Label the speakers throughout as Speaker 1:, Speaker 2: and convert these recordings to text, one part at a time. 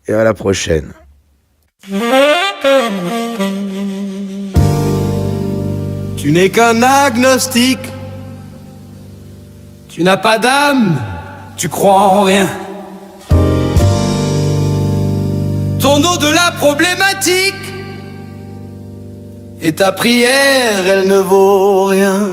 Speaker 1: et à la prochaine.
Speaker 2: Tu n'es qu'un agnostique. Tu n'as pas d'âme, tu crois en rien. Ton au-delà problématique et ta prière, elle ne vaut rien.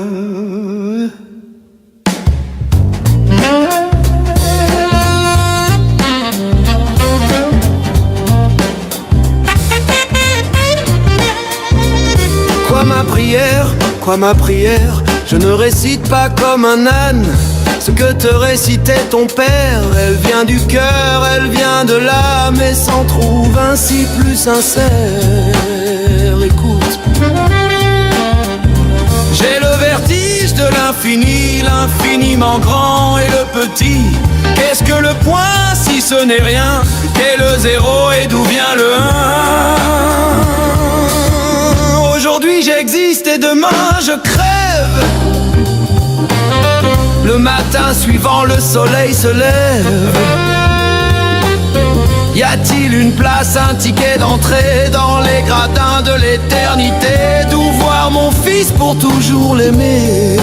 Speaker 2: Quoi ma prière, je ne récite pas comme un âne ce que te récitait ton père. Elle vient du cœur, elle vient de l'âme et s'en trouve ainsi plus sincère. Écoute, j'ai le vertige de l'infini, l'infiniment grand et le petit. Qu'est-ce que le point si ce n'est rien? Qu'est le zéro et d'où vient le 1? Aujourd'hui j'existe et demain je crève. Le matin suivant le soleil se lève. Y a-t-il une place, un ticket d'entrée dans les gradins de l'éternité? D'où voir mon fils pour toujours l'aimer?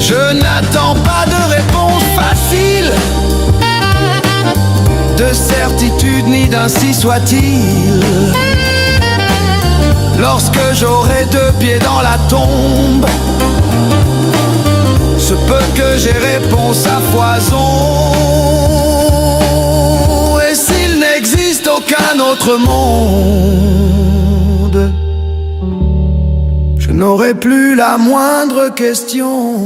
Speaker 2: Je n'attends pas de réponse facile, de certitude ni d'ainsi soit-il. Lorsque j'aurai deux pieds dans la tombe, se peut que j'ai réponse à foison. Et s'il n'existe aucun autre monde, je n'aurai plus la moindre question.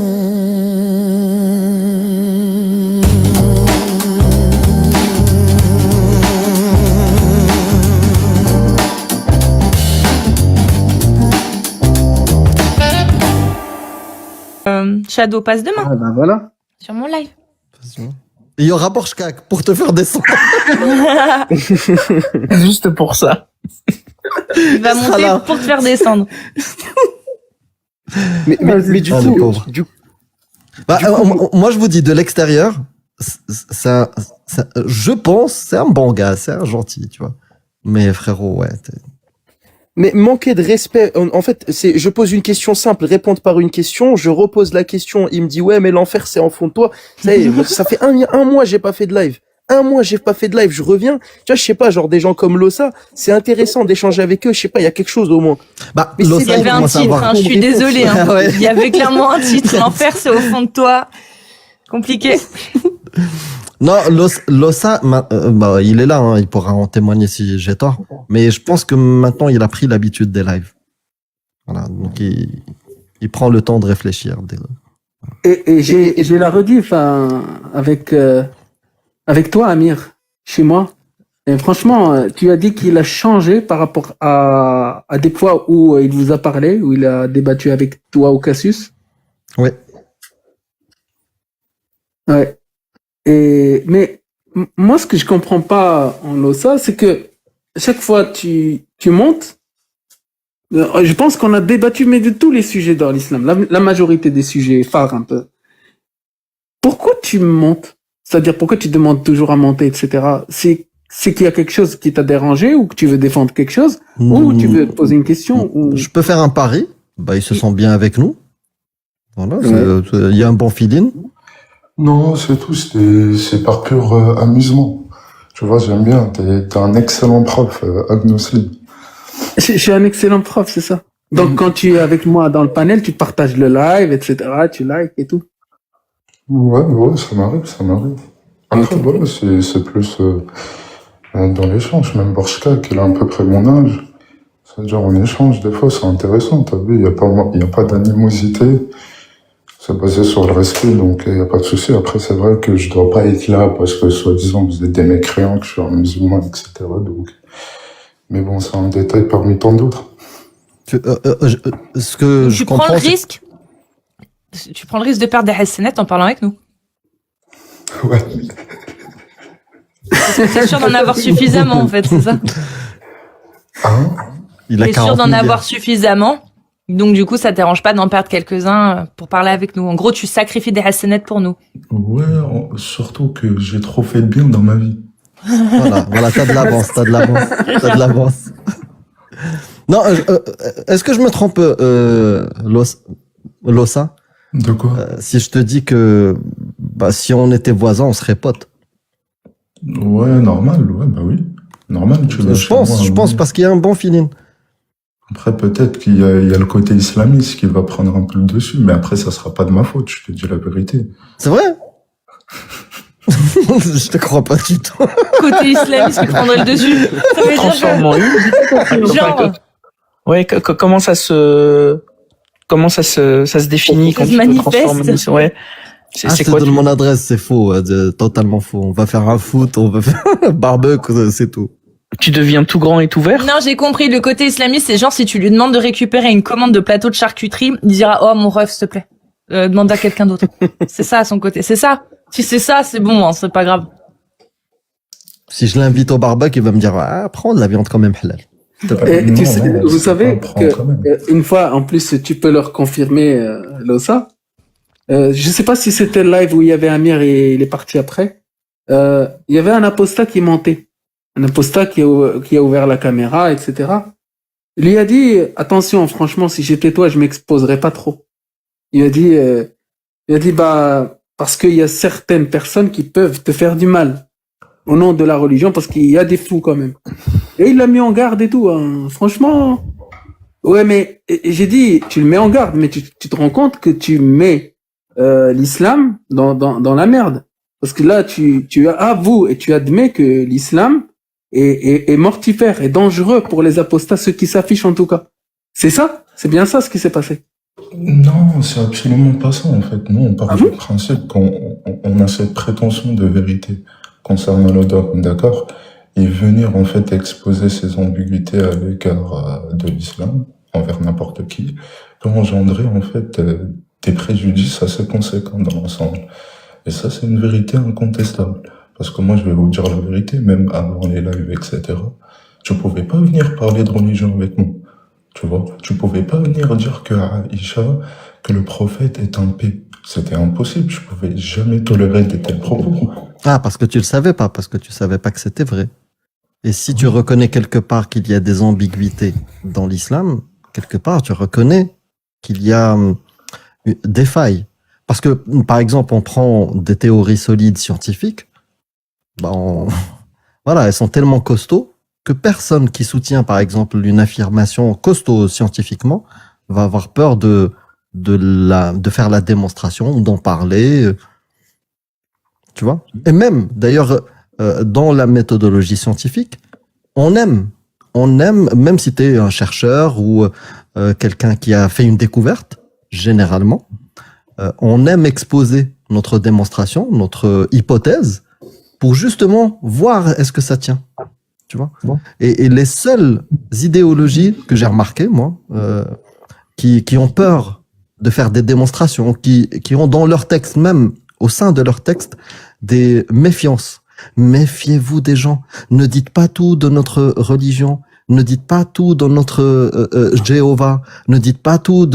Speaker 3: Shadow passe demain.
Speaker 4: Ah ben voilà.
Speaker 3: Sur mon live.
Speaker 5: Et il y aura Borchkak pour te faire descendre.
Speaker 4: Juste pour ça.
Speaker 3: Il va monter
Speaker 5: là.
Speaker 3: pour te faire descendre.
Speaker 4: Mais du
Speaker 5: Ah, le
Speaker 4: coup,
Speaker 5: pauvre. Bah, moi, je vous dis, de l'extérieur, je pense, c'est un bon gars, c'est un gentil, tu vois. Mais frérot, ouais.
Speaker 4: mais manquer de respect, en fait, c'est, je pose une question simple, répondre par une question, je repose la question, il me dit ouais, mais l'enfer c'est en fond de toi. Ça y est, ça fait un mois j'ai pas fait de live. Un mois j'ai pas fait de live, je reviens. Tu vois, je sais pas, genre des gens comme Lossa, c'est intéressant d'échanger avec eux. Je sais pas, il y a quelque chose au moins.
Speaker 5: Bah,
Speaker 4: Mais
Speaker 5: Lossa,
Speaker 3: Il y avait un
Speaker 5: commence à
Speaker 3: titre,
Speaker 5: avoir-
Speaker 3: hein, je suis désolée. Hein.
Speaker 5: Ouais.
Speaker 3: Il y avait clairement un titre. L'enfer, c'est au fond de toi. Compliqué.
Speaker 5: Non, Lossa, bah, il est là, hein, il pourra en témoigner si j'ai tort. Mais je pense que maintenant, il a pris l'habitude des lives. Voilà, donc il prend le temps de réfléchir.
Speaker 6: Et j'ai la rediff avec toi, Amir, chez moi. Et franchement, tu as dit qu'il a changé par rapport à des fois où il vous a parlé, où il a débattu avec toi ou Cassius.
Speaker 5: Ouais.
Speaker 6: Ouais. Mais moi, ce que je comprends pas en Lossa, c'est que chaque fois tu montes, je pense qu'on a débattu, mais de tous les sujets dans l'islam, la majorité des sujets phares un peu. Pourquoi tu montes? C'est-à-dire, pourquoi tu demandes toujours à monter, etc. C'est qu'il y a quelque chose qui t'a dérangé ou que tu veux défendre quelque chose ou tu veux te poser une question ou...
Speaker 5: Je peux faire un pari. Bah, ils se sentent bien avec nous. Voilà, il y a un bon feeling.
Speaker 7: Non, c'est tout, c'est par pur amusement. Tu vois, j'aime bien, t'es un excellent prof, Agnoslim.
Speaker 6: Je suis un excellent prof, c'est ça. Donc, quand tu es avec moi dans le panel, tu partages le live, etc., tu likes et tout.
Speaker 7: Ouais, ça m'arrive. Après, voilà, c'est plus dans l'échange. Même Borchka, qui a à peu près mon âge, c'est-à-dire on échange, des fois, c'est intéressant, t'as vu, il y a pas d'animosité. C'est basé sur le respect, donc il n'y a pas de souci. Après, c'est vrai que je dois pas être là parce que, soi-disant, vous êtes des mécréants, que je suis un musulman, etc. Donc, mais bon, c'est un détail parmi tant d'autres.
Speaker 5: Ce que je
Speaker 3: Tu prends
Speaker 5: comprends,
Speaker 3: le
Speaker 5: c'est-
Speaker 3: risque. Tu prends le risque de perdre des Hassanettes en parlant avec nous.
Speaker 7: Ouais.
Speaker 3: T'es sûr d'en avoir suffisamment, en fait, c'est ça?
Speaker 7: Hein?
Speaker 5: il a
Speaker 3: T'es sûr
Speaker 5: 40
Speaker 3: d'en
Speaker 5: 000
Speaker 3: avoir suffisamment. Donc, du coup, ça t'arrange pas d'en perdre quelques-uns pour parler avec nous. En gros, tu sacrifies des Hassanettes pour nous.
Speaker 7: Ouais, surtout que j'ai trop fait de bien dans ma vie.
Speaker 5: Voilà, t'as de l'avance, t'as de l'avance. Non, est-ce que je me trompe, Lossa,
Speaker 7: De quoi?
Speaker 5: si je te dis que si on était voisins, on serait potes?
Speaker 7: Ouais, normal, ouais, bah oui. Normal, tu vas
Speaker 5: Je
Speaker 7: chez moi,
Speaker 5: pense
Speaker 7: oui.
Speaker 5: parce qu'il y a un bon feeling.
Speaker 7: Après, peut-être il y a le côté islamiste qui va prendre un peu le dessus, mais après, ça sera pas de ma faute, je te dis la vérité.
Speaker 5: C'est vrai? Je te crois pas du tout.
Speaker 3: Côté islamiste qui prendrait le dessus. Ça veut dire
Speaker 1: Transforme en une.
Speaker 3: que, genre,
Speaker 1: Ouais, comment ça se définit
Speaker 3: Ça
Speaker 1: quand
Speaker 3: se
Speaker 1: tu te
Speaker 3: manifeste.
Speaker 1: transformes en une. Ouais. C'est
Speaker 5: Je te
Speaker 1: quoi
Speaker 5: donne mon adresse, c'est faux, totalement faux. On va faire un foot, on va faire un barbecue, c'est tout.
Speaker 1: tu deviens tout grand et tout vert?
Speaker 3: non, j'ai compris. Le côté islamiste, c'est genre si tu lui demandes de récupérer une commande de plateau de charcuterie, il dira oh mon ref, s'il te plaît, demande à quelqu'un d'autre. C'est ça à son côté. C'est ça. Si c'est ça, c'est bon, hein, c'est pas grave.
Speaker 5: Si je l'invite au barbecue, il va me dire prends de la viande quand même halal.
Speaker 6: Et
Speaker 7: Non,
Speaker 6: tu sais,
Speaker 7: non,
Speaker 6: vous
Speaker 7: c'est
Speaker 6: savez
Speaker 7: pas prendre quand même.
Speaker 6: que une fois, en plus, tu peux leur confirmer, Losa. Je sais pas si c'était le live où il y avait Amir et il est parti après. Il y avait un apostat qui montait. Un apostat qui a ouvert la caméra, etc. Il lui a dit, attention, franchement, si j'étais toi, je m'exposerais pas trop. Il a dit, parce qu'il y a certaines personnes qui peuvent te faire du mal au nom de la religion, parce qu'il y a des fous quand même. Et il l'a mis en garde et tout, hein. Franchement. Ouais, mais j'ai dit, tu le mets en garde, mais tu te rends compte que tu mets l'islam dans la merde. Parce que là, tu avoues et tu admets que l'islam est mortifère et dangereux pour les apostats, ceux qui s'affichent en tout cas. C'est ça? C'est bien ça ce qui s'est passé.
Speaker 7: Non, c'est absolument pas ça, en fait. Nous, on part
Speaker 6: Ah
Speaker 7: du
Speaker 6: bon
Speaker 7: principe qu'on a cette prétention de vérité concernant le dogme, d'accord? Et venir, en fait, exposer ces ambiguïtés à l'égard de l'islam, envers n'importe qui, peut engendrer, en fait, des préjudices assez conséquents dans l'ensemble. Et ça, c'est une vérité incontestable. Parce que moi, je vais vous dire la vérité, même avant les lives, etc. Tu pouvais pas venir parler de religion avec moi. Tu vois, tu pouvais pas venir dire que Aïcha, que le prophète est un paix. C'était impossible. Je pouvais jamais tolérer de tels propos.
Speaker 5: Ah, parce que tu le savais pas, parce que tu savais pas que c'était vrai. Et si tu reconnais quelque part qu'il y a des ambiguïtés dans l'islam, quelque part, tu reconnais qu'il y a des failles. Parce que, par exemple, on prend des théories solides scientifiques, voilà, elles sont tellement costauds que personne qui soutient, par exemple, une affirmation costaud scientifiquement va avoir peur de faire la démonstration, d'en parler, tu vois. Et même, d'ailleurs, dans la méthodologie scientifique, on aime, même si tu es un chercheur ou quelqu'un qui a fait une découverte, généralement, on aime exposer notre démonstration, notre hypothèse, pour justement voir est-ce que ça tient. Tu vois. Et les seules idéologies que j'ai remarquées, moi, qui ont peur de faire des démonstrations, qui ont dans leur texte, même au sein de leur texte, des méfiances. Méfiez-vous des gens. Ne dites pas tout de notre religion. Ne dites pas tout dans notre Jéhovah. Ne dites pas tout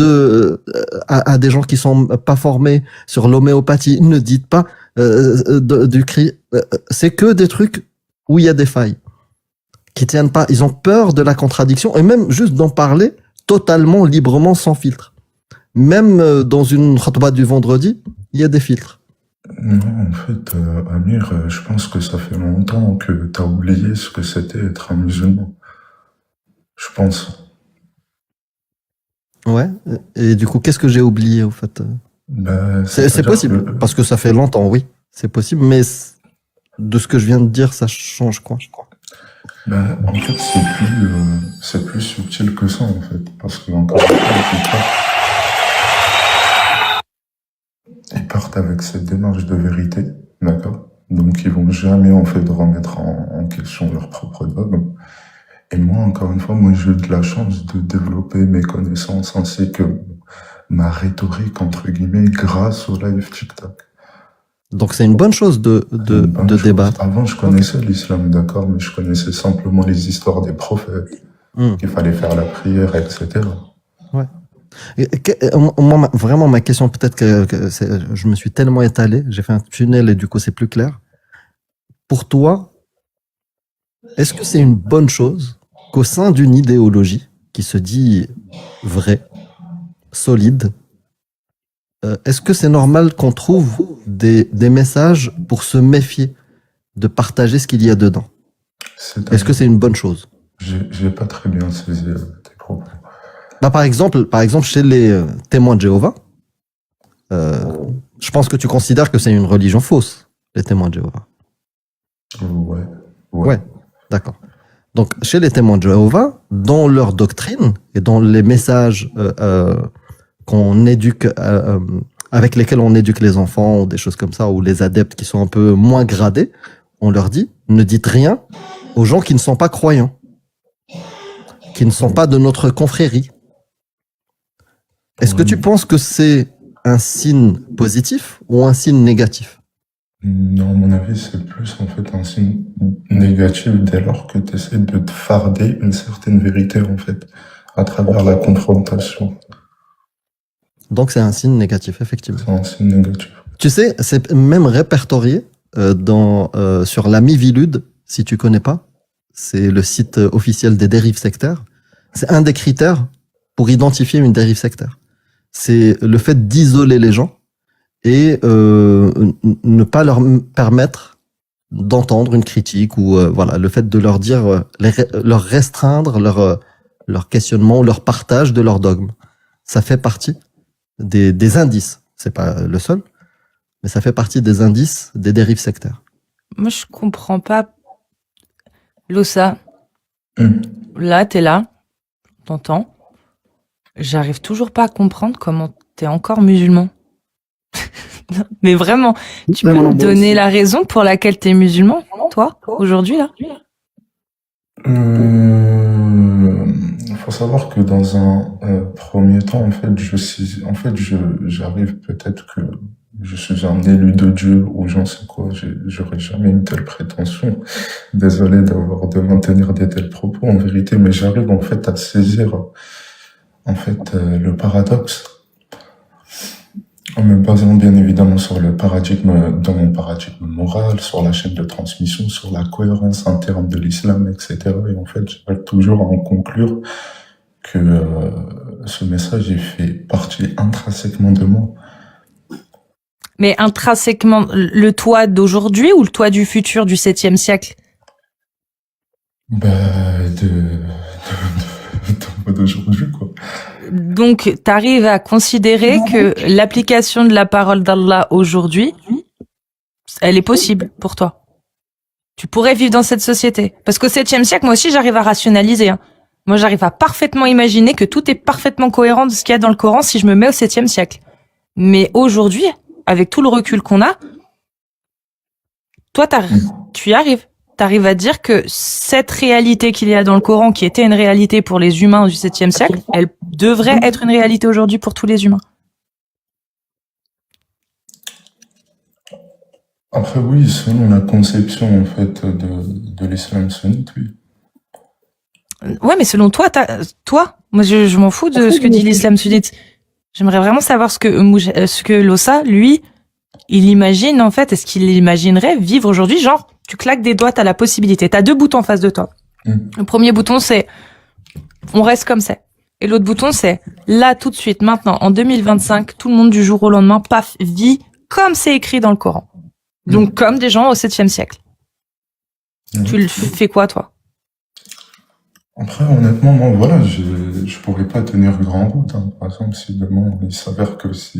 Speaker 5: à des gens qui sont pas formés sur l'homéopathie. Ne dites pas du cri. C'est que des trucs où il y a des failles qui tiennent pas. Ils ont peur de la contradiction et même juste d'en parler totalement librement sans filtre. Même dans une khutba du vendredi, il y a des filtres.
Speaker 7: Non, en fait, Amir, je pense que ça fait longtemps que t'as oublié ce que c'était être un musulman. Je pense.
Speaker 5: Ouais. Et du coup, qu'est-ce que j'ai oublié au fait? C'est possible parce que ça fait longtemps, oui, c'est possible. Mais de ce que je viens de dire, ça change quoi?
Speaker 7: En fait, c'est plus subtil que ça, en fait, parce que encore une fois, ils partent avec cette démarche de vérité, d'accord? Donc, ils vont jamais, en fait, remettre en question leur propre dogme. Et moi, encore une fois, moi, j'ai eu de la chance de développer mes connaissances ainsi que ma rhétorique, entre guillemets, grâce au live TikTok.
Speaker 5: Donc c'est une bonne chose de
Speaker 7: Une bonne chose.
Speaker 5: débattre.
Speaker 7: Avant, je connaissais l'islam, d'accord, mais je connaissais simplement les histoires des prophètes, qu'il fallait faire la prière, etc.
Speaker 5: Moi, vraiment, ma question, peut-être que je me suis tellement étalé, j'ai fait un tunnel et du coup, c'est plus clair. Pour toi, est-ce que c'est une bonne chose qu'au sein d'une idéologie qui se dit vraie, solide, est-ce que c'est normal qu'on trouve des messages pour se méfier de partager ce qu'il y a dedans? Est-ce que c'est une bonne chose?
Speaker 7: J'ai pas très bien saisi tes propos.
Speaker 5: Bah, par exemple, chez les témoins de Jéhovah, je pense que tu considères que c'est une religion fausse, les témoins de Jéhovah. Ouais, d'accord. Donc, chez les témoins de Jéhovah, dans leur doctrine et dans les messages qu'on éduque, avec lesquels on éduque les enfants ou des choses comme ça, ou les adeptes qui sont un peu moins gradés, on leur dit, ne dites rien aux gens qui ne sont pas croyants, qui ne sont pas de notre confrérie. Est-ce que tu penses que c'est un signe positif ou un signe négatif?
Speaker 7: Non, à mon avis, c'est plus en fait un signe négatif dès lors que tu essaies de te farder une certaine vérité en fait, à travers la confrontation.
Speaker 5: Donc c'est un signe négatif, effectivement.
Speaker 7: C'est un signe négatif.
Speaker 5: Tu sais, c'est même répertorié sur la Mivilude, si tu connais pas. C'est le site officiel des dérives sectaires. C'est un des critères pour identifier une dérive sectaire. C'est le fait d'isoler les gens et ne pas leur permettre d'entendre une critique ou voilà, le fait de leur dire, leur restreindre leur questionnement ou leur partage de leur dogme. Ça fait partie des indices. C'est pas le seul, mais ça fait partie des indices des dérives sectaires.
Speaker 3: Moi, je comprends pas. Lossa, là, t'es là, t'entends. J'arrive toujours pas à comprendre comment t'es encore musulman. Mais vraiment, tu peux me donner la raison pour laquelle t'es musulman, toi, aujourd'hui, là?
Speaker 7: Il faut savoir que dans un premier temps, en fait, j'arrive peut-être que je suis un élu de Dieu ou j'en sais quoi. J'aurais jamais une telle prétention. Désolé de maintenir des tels propos, en vérité, mais j'arrive en fait à saisir en fait le paradoxe en me basant bien évidemment sur le paradigme, dans mon paradigme moral, sur la chaîne de transmission, sur la cohérence interne de l'islam, etc. Et en fait, j'arrive toujours à en conclure que ce message il fait partie intrinsèquement de moi.
Speaker 3: Mais intrinsèquement, le toi d'aujourd'hui ou le toi du futur du 7e siècle?
Speaker 7: D'aujourd'hui, quoi.
Speaker 3: Donc, t'arrives à considérer que l'application de la parole d'Allah aujourd'hui, elle est possible pour toi. Tu pourrais vivre dans cette société. Parce qu'au 7e siècle, moi aussi, j'arrive à rationaliser. Hein. Moi, j'arrive à parfaitement imaginer que tout est parfaitement cohérent de ce qu'il y a dans le Coran si je me mets au 7e siècle. Mais aujourd'hui, avec tout le recul qu'on a, toi, tu y arrives. T'arrives à dire que cette réalité qu'il y a dans le Coran, qui était une réalité pour les humains du 7e siècle, elle devrait être une réalité aujourd'hui pour tous les humains.
Speaker 7: Après, oui, selon la conception, en fait, de l'islam sunnite, oui.
Speaker 3: Ouais, mais selon toi, moi, je m'en fous de ce que dit l'islam sunnite. J'aimerais vraiment savoir ce que Lossa, lui, il imagine, en fait, est-ce qu'il imaginerait vivre aujourd'hui, genre, tu claques des doigts, t'as la possibilité. T'as 2 boutons en face de toi. Le premier bouton, c'est on reste comme c'est. Et l'autre bouton, c'est là, tout de suite, maintenant, en 2025, tout le monde du jour au lendemain, paf, vit comme c'est écrit dans le Coran. Donc, comme des gens au 7e siècle. Tu le fais quoi, toi?
Speaker 7: Après, honnêtement, moi, voilà, je pourrais pas tenir grand route. Hein. Par exemple, si demain, il s'avère que si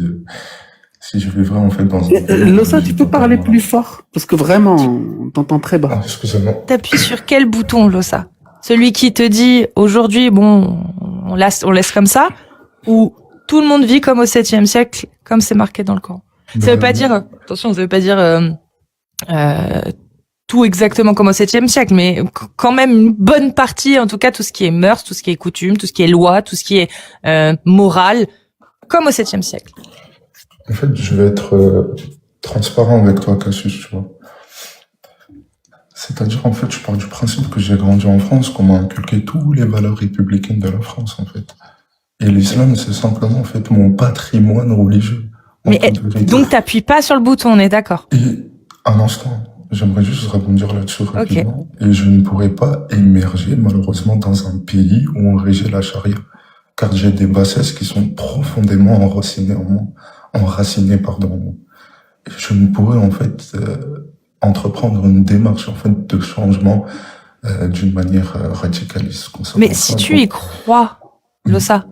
Speaker 7: je vivrais en fait dans un...
Speaker 6: Lossa, tu peux parler plus fort? Parce que vraiment, on t'entend très bas.
Speaker 7: Ah, excusez-moi.
Speaker 3: T'appuies sur quel bouton, Lossa? Celui qui te dit, aujourd'hui, bon, on laisse comme ça, ou tout le monde vit comme au 7e siècle, comme c'est marqué dans le Coran. Ça veut pas dire, attention, ça veut pas dire, tout exactement comme au 7e siècle, mais quand même une bonne partie, en tout cas tout ce qui est mœurs, tout ce qui est coutume, tout ce qui est loi, tout ce qui est morale, comme au 7e siècle.
Speaker 7: En fait, je vais être transparent avec toi, Cassius, tu vois. C'est-à-dire, en fait, je pars du principe que j'ai grandi en France, qu'on m'a inculqué toutes les valeurs républicaines de la France, en fait. Et l'islam, c'est simplement, en fait, mon patrimoine religieux.
Speaker 3: Mais donc, t'appuies pas sur le bouton, on est d'accord?
Speaker 7: Et un instant, j'aimerais juste rebondir là-dessus rapidement. Et je ne pourrais pas émerger, malheureusement, dans un pays où on régit la charia. Car j'ai des bassesses qui sont profondément enracinées en moi. En moi. Et je ne pourrais, en fait, entreprendre une démarche, en fait, de changement d'une manière radicaliste.
Speaker 3: Mais si tu y crois, Lossa,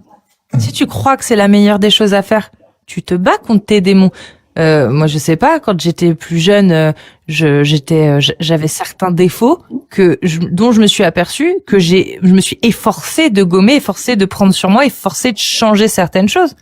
Speaker 3: si tu crois que c'est la meilleure des choses à faire, tu te bats contre tes démons. Moi, je sais pas, quand j'étais plus jeune, j'avais certains défauts dont je me suis aperçu que je me suis efforcé de gommer, efforcé de prendre sur moi, efforcé de changer certaines choses.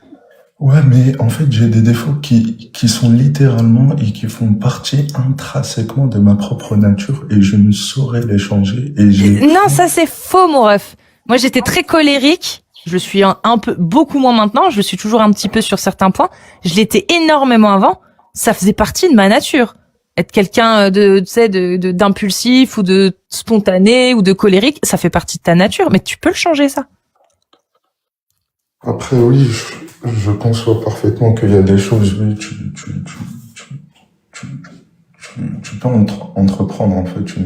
Speaker 7: Ouais, mais en fait, j'ai des défauts qui sont littéralement et qui font partie intrinsèquement de ma propre nature et je ne saurais les changer
Speaker 3: Non, ça c'est faux, mon ref. Moi, j'étais très colérique. Je le suis un peu, beaucoup moins maintenant. Je le suis toujours un petit peu sur certains points. Je l'étais énormément avant. Ça faisait partie de ma nature. Être quelqu'un d'impulsif ou de spontané ou de colérique, ça fait partie de ta nature. Mais tu peux le changer, ça.
Speaker 7: Après, oui, je conçois parfaitement qu'il y a des choses, oui, tu peux entreprendre, en fait, tu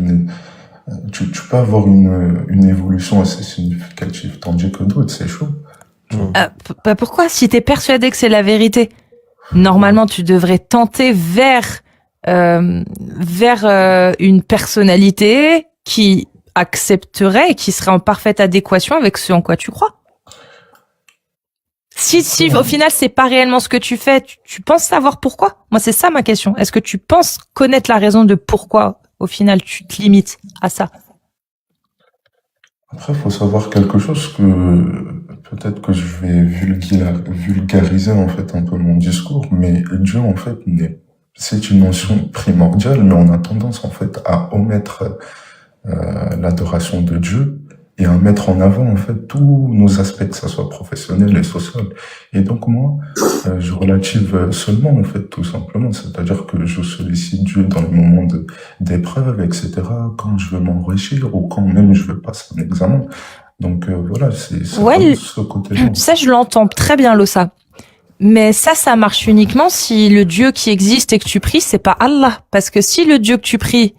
Speaker 7: peux avoir une évolution assez significative, tandis que d'autres, c'est chaud.
Speaker 3: Pourquoi? Si t'es persuadé que c'est la vérité, normalement, tu devrais tenter vers une personnalité qui accepterait et qui serait en parfaite adéquation avec ce en quoi tu crois. Si au final c'est pas réellement ce que tu fais, tu penses savoir pourquoi? Moi, c'est ça ma question. Est-ce que tu penses connaître la raison de pourquoi au final tu te limites à ça?
Speaker 7: Après, il faut savoir quelque chose que peut-être que je vais vulgariser en fait un peu mon discours, mais Dieu en fait c'est une notion primordiale, mais on a tendance en fait à omettre l'adoration de Dieu et à mettre en avant en fait tous nos aspects, que ça soit professionnel et social. Et donc moi, je relative seulement en fait tout simplement, c'est-à-dire que je sollicite Dieu dans les moments d'épreuve, etc. Quand je veux m'enrichir ou quand même je veux passer un examen. Donc voilà, c'est ce côté-là.
Speaker 3: Ça, je l'entends très bien, Lossa. Mais ça marche uniquement si le Dieu qui existe et que tu pries, c'est pas Allah. Parce que si le Dieu que tu pries,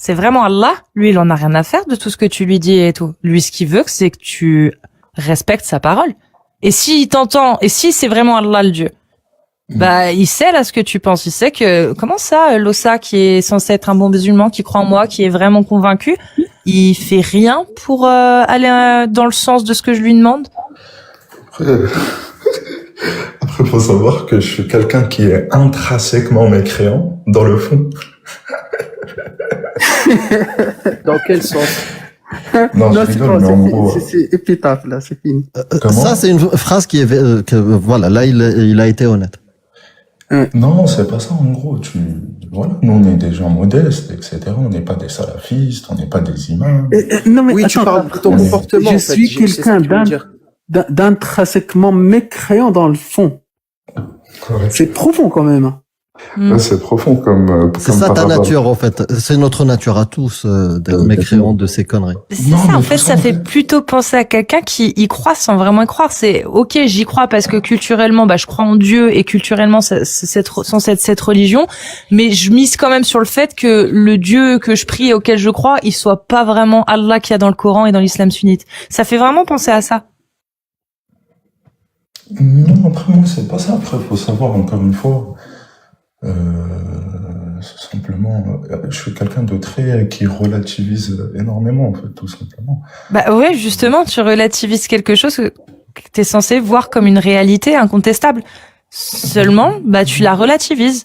Speaker 3: c'est vraiment Allah, lui, il en a rien à faire de tout ce que tu lui dis et tout. Lui, ce qu'il veut, c'est que tu respectes sa parole. Et s'il t'entend, et si c'est vraiment Allah le Dieu, bah, il sait là ce que tu penses. Il sait que, comment ça, Lossa, qui est censé être un bon musulman, qui croit en moi, qui est vraiment convaincu, il fait rien pour aller dans le sens de ce que je lui demande?
Speaker 7: Après, faut savoir que je suis quelqu'un qui est intrinsèquement mécréant, dans le fond.
Speaker 4: Dans quel sens?
Speaker 7: Non, je rigole, mais en gros...
Speaker 6: C'est épitaphe, là, c'est fini.
Speaker 5: Ça, c'est une phrase qui est... voilà, là, il a été honnête.
Speaker 7: Non, c'est pas ça, en gros. Voilà, nous, on est des gens modestes, etc. On n'est pas des salafistes, on n'est pas des imams.
Speaker 6: Non, mais
Speaker 4: Oui,
Speaker 6: attends,
Speaker 4: tu parles de ton comportement,
Speaker 6: je
Speaker 4: en fait.
Speaker 6: suis
Speaker 4: C'est ça
Speaker 6: quelqu'un
Speaker 4: que tu veux dire.
Speaker 6: d'intrinsèquement mécréant dans le fond.
Speaker 7: Ouais.
Speaker 6: C'est profond quand même.
Speaker 7: Ouais, c'est profond comme
Speaker 5: C'est ça ta nature, en fait. C'est notre nature à tous, d'être mécréants de ces conneries.
Speaker 3: C'est
Speaker 7: Non,
Speaker 3: ça,
Speaker 7: mais
Speaker 3: en fait,
Speaker 7: tout
Speaker 3: ça
Speaker 7: ça,
Speaker 3: fait plutôt penser à quelqu'un qui y croit sans vraiment y croire. C'est, ok, j'y crois parce que culturellement, bah, je crois en Dieu et culturellement, c'est censé être cette religion, mais je mise quand même sur le fait que le Dieu que je prie et auquel je crois, il soit pas vraiment Allah qu'il y a dans le Coran et dans l'islam sunnite. Ça fait vraiment penser à ça.
Speaker 7: Non, après, moi, c'est pas ça. Après, faut savoir, encore une fois, simplement, je suis quelqu'un de qui relativise énormément, en fait, tout simplement.
Speaker 3: Bah ouais, justement, tu relativises quelque chose que t'es censé voir comme une réalité incontestable. Seulement, bah tu la relativises.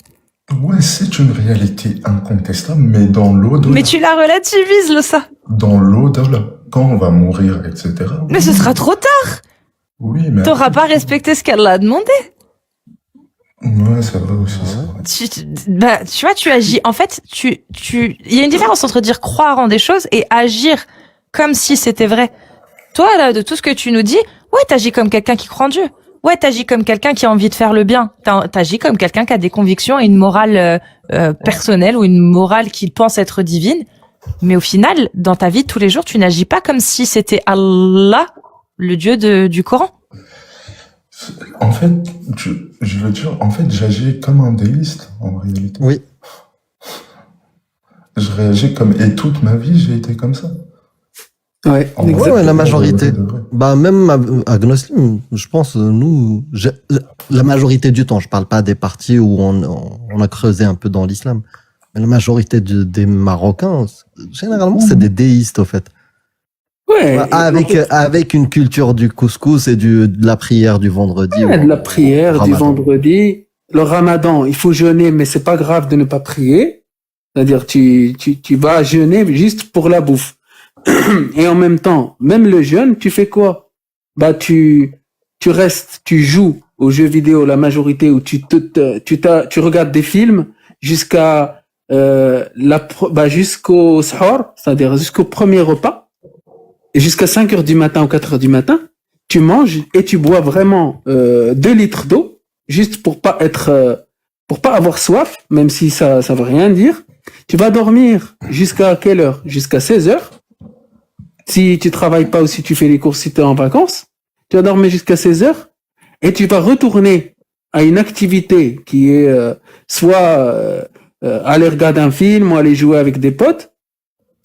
Speaker 7: Ouais, c'est une réalité incontestable, mais dans l'au-delà.
Speaker 3: Mais tu la relativises, là, ça.
Speaker 7: Dans l'au-delà. Quand on va mourir, etc.
Speaker 3: Mais ce sera trop tard.
Speaker 7: Oui, mais...
Speaker 3: T'auras pas respecté ce qu'elle a demandé.
Speaker 7: Ouais, c'est vrai aussi,
Speaker 5: Ah
Speaker 7: c'est
Speaker 5: ouais.
Speaker 7: vrai.
Speaker 3: Tu vois, tu agis. En fait, il y a une différence entre dire croire en des choses et agir comme si c'était vrai. Toi, là, de tout ce que tu nous dis, ouais, t'agis comme quelqu'un qui croit en Dieu. Ouais, t'agis comme quelqu'un qui a envie de faire le bien. T'agis comme quelqu'un qui a des convictions et une morale personnelle ou une morale qu'il pense être divine. Mais au final, dans ta vie de tous les jours, tu n'agis pas comme si c'était Allah, le Dieu du Coran.
Speaker 7: En fait, je veux dire, en fait, j'agis comme un déiste, en réalité.
Speaker 5: Oui.
Speaker 7: Je réagis comme, et toute ma vie, j'ai été comme ça.
Speaker 6: Ouais,
Speaker 7: En vrai,
Speaker 5: Ouais, ouais, la majorité.
Speaker 7: de vrai.
Speaker 5: Bah, même à Gnoslim, je pense, nous, la majorité du temps, je parle pas des parties où on a creusé un peu dans l'islam, mais la majorité des Marocains, généralement, c'est des déistes, au fait.
Speaker 6: ouais.
Speaker 5: Ouais,
Speaker 6: Et en fait,
Speaker 5: avec une culture du couscous et de la prière du vendredi.
Speaker 6: ouais,
Speaker 5: ou
Speaker 6: de la prière, du
Speaker 5: Ramadan.
Speaker 6: vendredi. Le ramadan, il faut jeûner, mais c'est pas grave de ne pas prier. C'est-à-dire, tu vas jeûner juste pour la bouffe. Et en même temps, même le jeûne, tu fais quoi? Bah, tu restes, tu joues aux jeux vidéo la majorité où tu regardes des films jusqu'à jusqu'au sahur, c'est-à-dire jusqu'au premier repas, et jusqu'à 5 heures du matin ou 4 heures du matin, tu manges et tu bois vraiment 2 litres d'eau, juste pour pas avoir soif, même si ça veut rien dire. Tu vas dormir jusqu'à quelle heure? Jusqu'à 16 heures. Si tu travailles pas ou si tu fais les courses, si tu es en vacances, tu vas dormir jusqu'à 16 heures et tu vas retourner à une activité qui est aller regarder un film ou aller jouer avec des potes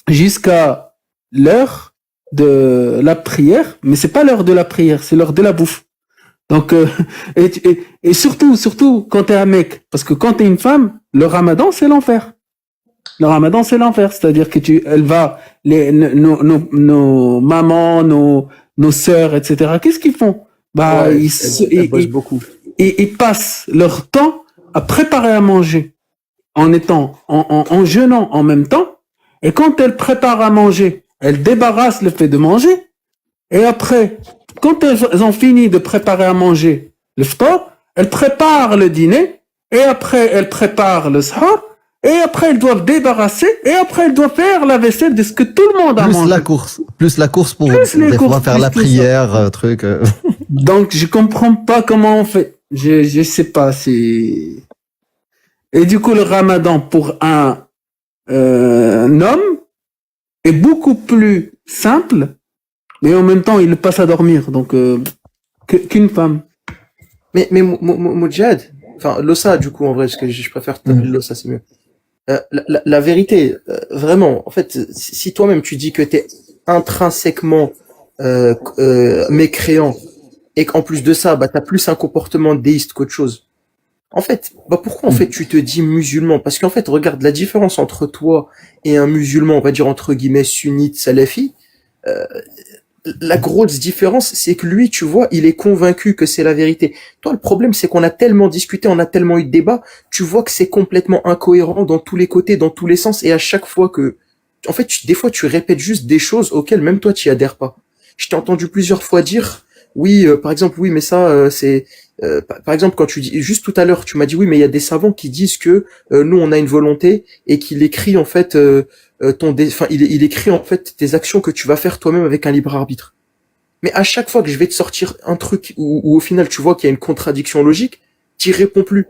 Speaker 6: jusqu'à l'heure de la prière, mais c'est pas l'heure de la prière, c'est l'heure de la bouffe. Donc et surtout quand tu es un mec, parce que quand tu es une femme, le ramadan c'est l'enfer. Le ramadan, c'est l'enfer. C'est-à-dire que nos mamans, nos sœurs, etc. Qu'est-ce qu'ils font? Bah,
Speaker 4: Ouais, elle bosse beaucoup.
Speaker 6: ils passent leur temps à préparer à manger en jeûnant en même temps. Et quand elles préparent à manger, elles débarrassent le fait de manger. Et après, quand elles ont fini de préparer à manger le ftar, elles préparent le dîner. Et après, elles préparent le sahur. Et après, elles doivent débarrasser. Et après, elles doivent faire la vaisselle de ce que tout le monde a
Speaker 5: Plus
Speaker 6: mangé.
Speaker 5: la course pour
Speaker 6: Plus les
Speaker 5: des fois
Speaker 6: courses,
Speaker 5: faire
Speaker 6: plus
Speaker 5: la
Speaker 6: tout ça.
Speaker 5: prière, truc.
Speaker 6: Donc, je comprends pas comment on fait. Je sais pas, c'est... Et du coup, le ramadan pour un homme est beaucoup plus simple, mais en même temps, il le passe à dormir, donc qu'une femme.
Speaker 4: Mais Moudjahid, enfin, Lossa, du coup, en vrai, parce que je préfère t'appeler Lossa, c'est mieux. La vérité, vraiment, en fait, si toi-même tu dis que t'es intrinsèquement mécréant, et qu'en plus de ça, bah, t'as plus un comportement déiste qu'autre chose. En fait, bah, pourquoi en fait tu te dis musulman? Parce qu'en fait, regarde, la différence entre toi et un musulman, on va dire entre guillemets sunnite, salafi, euh, la grosse différence, c'est que lui, tu vois, il est convaincu que c'est la vérité. Toi, le problème, c'est qu'on a tellement discuté, on a tellement eu de débats, tu vois que c'est complètement incohérent dans tous les côtés, dans tous les sens, et à chaque fois que, en fait, des fois, tu répètes juste des choses auxquelles même toi, tu y adhères pas. Je t'ai entendu plusieurs fois dire, oui, par exemple, oui, mais ça, par exemple, quand tu dis, juste tout à l'heure, tu m'as dit, oui, mais il y a des savants qui disent que nous, on a une volonté et qu'il écrit en fait il écrit en fait tes actions que tu vas faire toi-même avec un libre arbitre. Mais à chaque fois que je vais te sortir un truc où au final tu vois qu'il y a une contradiction logique, t'y réponds plus.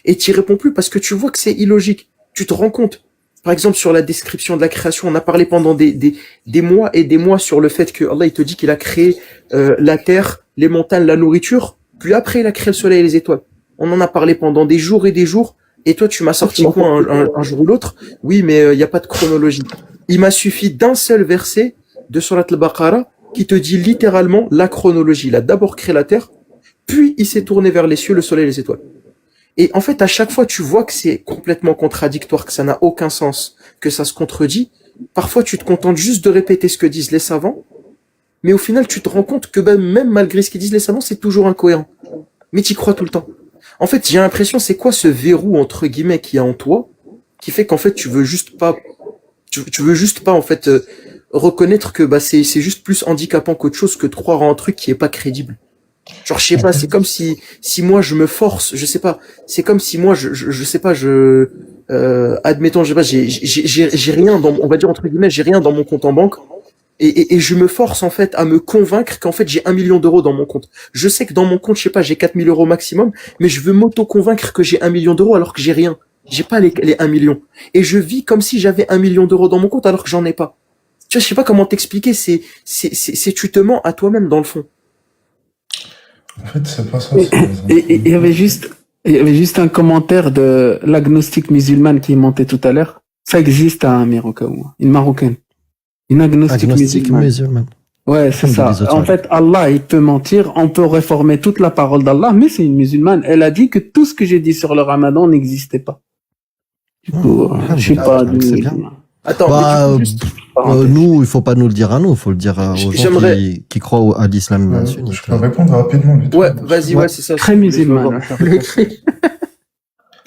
Speaker 4: Et t'y réponds plus parce que tu vois que c'est illogique. Tu te rends compte. Par exemple, sur la description de la création, on a parlé pendant des mois et des mois sur le fait que Allah, il te dit qu'il a créé la terre, les montagnes, la nourriture, puis après il a créé le soleil et les étoiles. On en a parlé pendant des jours et des jours, et toi tu m'as sorti quoi un jour ou l'autre? Oui, mais il n'y a pas de chronologie. Il m'a suffi d'un seul verset de Surat al-Baqarah qui te dit littéralement la chronologie. Il a d'abord créé la terre, puis il s'est tourné vers les cieux, le soleil et les étoiles. Et en fait, à chaque fois, tu vois que c'est complètement contradictoire, que ça n'a aucun sens, que ça se contredit. Parfois, tu te contentes juste de répéter ce que disent les savants, mais au final, tu te rends compte que même malgré ce qu'ils disent les savants, c'est toujours incohérent. Mais tu y crois tout le temps. En fait, j'ai l'impression, c'est quoi ce verrou, entre guillemets, qu'il y a en toi, qui fait qu'en fait, tu veux juste pas, en fait, reconnaître que, bah, c'est juste plus handicapant qu'autre chose que de croire en un truc qui est pas crédible. Genre, je sais pas, c'est comme si moi je me force, je sais pas, c'est comme si moi je sais pas, admettons, je sais pas, j'ai rien dans, on va dire entre guillemets, j'ai rien dans mon compte en banque. Et je me force en fait à me convaincre qu'en fait j'ai 1 million d'euros dans mon compte. Je sais que dans mon compte, je sais pas, j'ai 4 000 euros maximum, mais je veux m'auto-convaincre que j'ai 1 million d'euros alors que j'ai rien. J'ai pas les 1 million. Et je vis comme si j'avais 1 million d'euros dans mon compte alors que j'en ai pas. Tu vois, je sais pas comment t'expliquer, c'est tu te mens à toi-même dans le fond.
Speaker 7: En fait, c'est pas ça.
Speaker 6: Et il y avait juste un commentaire de l'agnostique musulmane qui est monté tout à l'heure. Ça existe à Amir au cas où. Une marocaine. Une agnostique musulmane.
Speaker 5: musulman.
Speaker 6: Ouais, c'est ça. En fait, Allah, il peut mentir, on peut réformer toute la parole d'Allah, mais c'est une musulmane. Elle a dit que tout ce que j'ai dit sur le Ramadan n'existait pas. Du coup, je sais pas.
Speaker 5: C'est bien.
Speaker 4: Attends,
Speaker 5: Bah,
Speaker 4: mais du coup, juste-
Speaker 5: nous, il faut pas nous le dire à nous, il faut le dire aux gens
Speaker 4: J'aimerais-
Speaker 5: qui croient à l'islam sunnite.
Speaker 7: Je peux répondre rapidement. vite fait.
Speaker 4: ouais, vas-y, ouais, c'est ça.
Speaker 6: Très musulmane.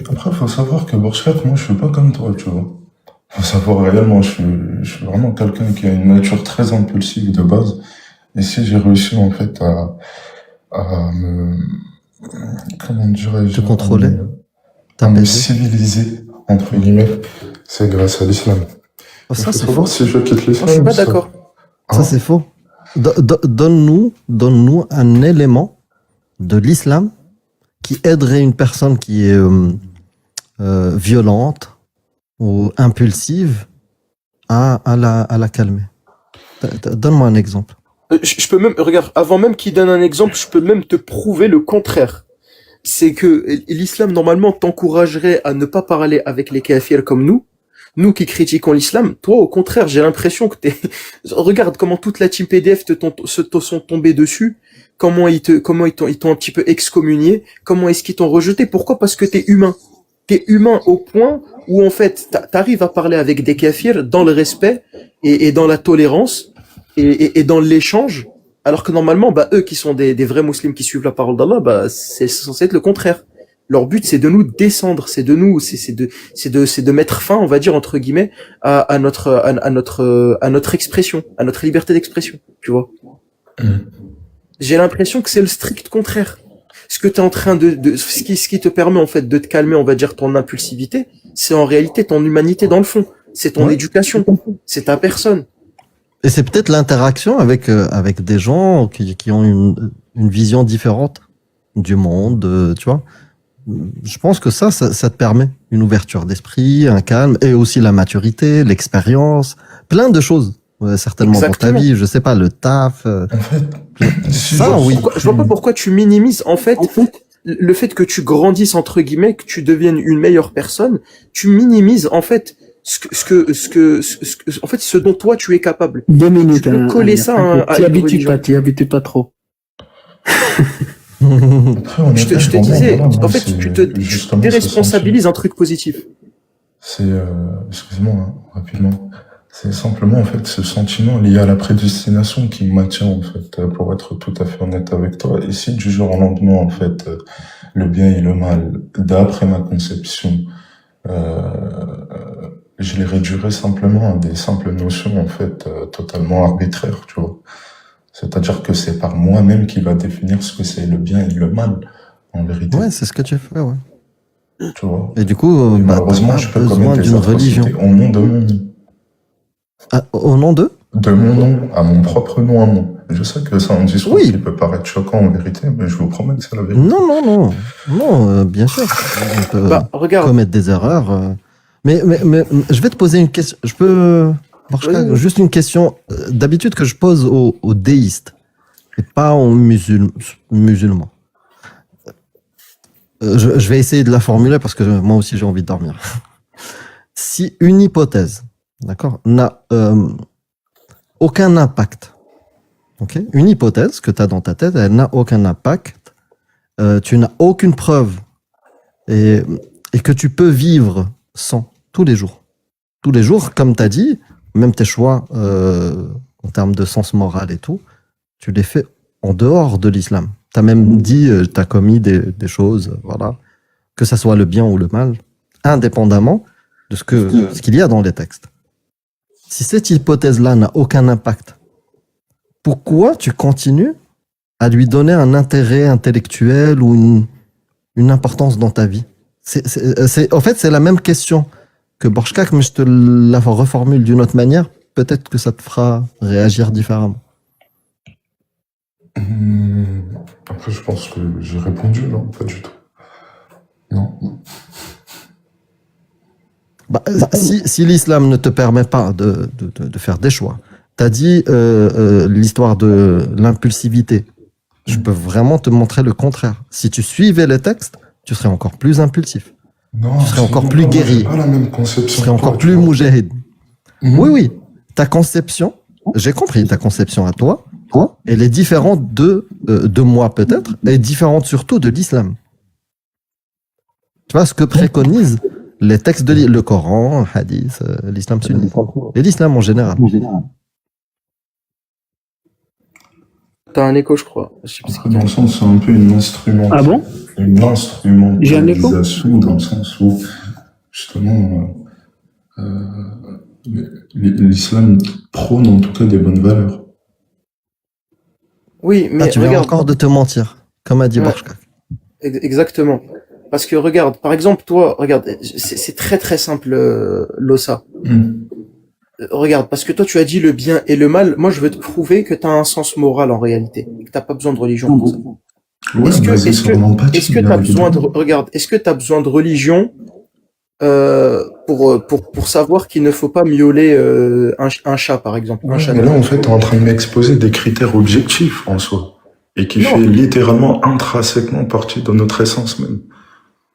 Speaker 7: Après, faut savoir que Borchak, moi, je suis pas comme toi, tu vois. Faut savoir réellement, je suis vraiment quelqu'un qui a une nature très impulsive de base. Et si j'ai réussi, en fait, à me, comment dirais-je,
Speaker 5: Te contrôler,
Speaker 7: à me
Speaker 5: t'apaiser.
Speaker 7: civiliser, entre guillemets, c'est grâce à l'islam.
Speaker 5: Oh, ça,
Speaker 7: Il
Speaker 5: c'est
Speaker 7: faut
Speaker 5: faux.
Speaker 7: savoir si je quitte l'islam.
Speaker 4: Je suis pas
Speaker 7: ça-
Speaker 4: d'accord.
Speaker 5: Ça, c'est faux. Donne-nous un élément de l'islam qui aiderait une personne qui est violente ou impulsive à la calmer. Donne-moi un exemple.
Speaker 4: Je peux même, regarde, avant même qu'il donne un exemple, je peux même te prouver le contraire. C'est que l'islam, normalement, t'encouragerait à ne pas parler avec les kafirs comme nous qui critiquons l'islam. Toi, au contraire, j'ai l'impression que regarde comment toute la team PDF te sont tombés dessus, comment ils t'ont un petit peu excommunié, comment est-ce qu'ils t'ont rejeté. Pourquoi? Parce que t'es humain. T'es humain au point où, en fait, t'arrives à parler avec des kafirs dans le respect et dans la tolérance et dans l'échange, alors que normalement, bah, eux qui sont des vrais musulmans qui suivent la parole d'Allah, bah, c'est censé être le contraire. Leur but, c'est de nous descendre, c'est de mettre fin, on va dire, entre guillemets, à notre expression, à notre liberté d'expression, tu vois. J'ai l'impression que c'est le strict contraire. Ce que tu es en train ce qui te permet, en fait, de te calmer, on va dire, ton impulsivité, c'est en réalité ton humanité dans le fond. C'est ton éducation. C'est ta personne.
Speaker 5: Et c'est peut-être l'interaction avec des gens qui ont une vision différente du monde, tu vois. Je pense que ça te permet une ouverture d'esprit, un calme, et aussi la maturité, l'expérience, plein de choses, certainement
Speaker 4: Exactement.
Speaker 5: dans ta vie, je sais pas, le taf.
Speaker 7: En fait, si
Speaker 5: Ça,
Speaker 7: je-
Speaker 5: oui.
Speaker 4: Je vois pas pourquoi tu minimises, en fait, le fait que tu grandisses, entre guillemets, que tu deviennes une meilleure personne, tu minimises, en fait, en fait, ce dont toi tu es capable.
Speaker 6: 2 minutes.
Speaker 4: Tu peux coller ça à
Speaker 6: T'y
Speaker 4: une
Speaker 6: habitues
Speaker 4: religion.
Speaker 6: pas, t'y habitues pas trop.
Speaker 7: Après,
Speaker 4: Je te
Speaker 7: honnêtement,
Speaker 4: disais,
Speaker 7: voilà, moi,
Speaker 4: en fait,
Speaker 7: c'est
Speaker 4: tu te
Speaker 7: justement ce
Speaker 4: déresponsabilises un truc positif.
Speaker 7: C'est, excusez-moi, hein, rapidement. C'est simplement, en fait, ce sentiment lié à la prédestination qui me maintient, en fait, pour être tout à fait honnête avec toi. Et si du jour au lendemain, en fait, le bien et le mal, d'après ma conception, je les réduirais simplement à des simples notions, en fait, totalement arbitraires, tu vois. C'est-à-dire que c'est par moi-même qui va définir ce que c'est le bien et le mal, en vérité.
Speaker 5: Ouais, c'est ce que tu fais, ouais.
Speaker 7: Tu vois.
Speaker 5: Et du coup,
Speaker 7: Et
Speaker 5: bah,
Speaker 7: malheureusement,
Speaker 5: t'as
Speaker 7: je
Speaker 5: pas
Speaker 7: peux
Speaker 5: besoin
Speaker 7: commettre des
Speaker 5: d'une religion.
Speaker 7: atrocités au nom de mon nom.
Speaker 5: Ah, au nom de?
Speaker 7: De mon nom, à mon propre nom à moi. Je sais que c'est un discours
Speaker 5: Oui.
Speaker 7: qui peut paraître choquant en vérité, mais je vous promets que c'est la vérité.
Speaker 5: Non, bien sûr. On peut
Speaker 4: Bah, regarde.
Speaker 5: commettre des erreurs. Mais je vais te poser une question. Je peux, Borchka,
Speaker 4: Oui.
Speaker 5: juste une question d'habitude que je pose aux déistes et pas aux musulmans. Je vais essayer de la formuler parce que moi aussi j'ai envie de dormir. Si une hypothèse, d'accord, n'a aucun impact, ok, une hypothèse que tu as dans ta tête, elle n'a aucun impact, tu n'as aucune preuve et que tu peux vivre sans tous les jours, comme tu as dit, même tes choix en termes de sens moral et tout, tu les fais en dehors de l'islam. Tu as même dit, tu as commis des choses, voilà, que ça soit le bien ou le mal, indépendamment de ce qu'il y a dans les textes. Si cette hypothèse-là n'a aucun impact, pourquoi tu continues à lui donner un intérêt intellectuel ou une importance dans ta vie. En fait, c'est la même question que Borchkak, mais je te la reformule d'une autre manière. Peut-être que ça te fera réagir différemment.
Speaker 7: Après, je pense que j'ai répondu, non, pas du tout. Non.
Speaker 5: Bah, si l'islam ne te permet pas de faire des choix, t'as dit l'histoire de l'impulsivité. Je peux vraiment te montrer le contraire. Si tu suivais les textes, tu serais encore plus impulsif.
Speaker 7: Non,
Speaker 5: Tu serais encore plus guerrier.
Speaker 7: j'ai pas la même
Speaker 5: Tu
Speaker 7: conception.
Speaker 5: serais encore plus moujahid. Oui. Ta conception, j'ai compris, ta conception à toi, elle est différente de moi peut-être, et différente surtout de l'islam. Tu vois ce que préconisent les textes de le Coran, le Hadith, l'islam sunnite, et l'islam en général.
Speaker 4: T'as un écho, je crois. Je sais pas ce qu'il
Speaker 7: Dans le
Speaker 4: dit.
Speaker 7: sens, c'est un peu une instrumentalisation.
Speaker 6: Ah bon?
Speaker 7: Une
Speaker 6: J'ai un écho
Speaker 7: instrumentalisation dans le sens où, justement, l'islam prône en tout cas des bonnes valeurs.
Speaker 4: Oui, mais
Speaker 5: Tu viens
Speaker 4: regarde.
Speaker 5: encore de te mentir, comme a dit
Speaker 4: Ouais.
Speaker 5: Borchkak.
Speaker 4: Exactement. Parce que regarde, par exemple, toi, regarde, c'est très très simple, Lossa. Regarde, parce que toi tu as dit le bien et le mal, moi je veux te prouver que tu as un sens moral en réalité, que t'as pas besoin de religion pour ça.
Speaker 7: Ouais,
Speaker 4: Est-ce que
Speaker 7: basé sur l'empathie,
Speaker 4: est-ce que
Speaker 7: bien
Speaker 4: t'as besoin de
Speaker 7: évidemment.
Speaker 4: regarde, est-ce que t'as besoin de religion pour savoir qu'il ne faut pas miauler un chat par exemple, un
Speaker 7: Ouais,
Speaker 4: chat.
Speaker 7: mais là, en fait, t'es en train de m'exposer des critères objectifs en soi. Et qui
Speaker 4: Non.
Speaker 7: fait littéralement intrinsèquement partie de notre essence même.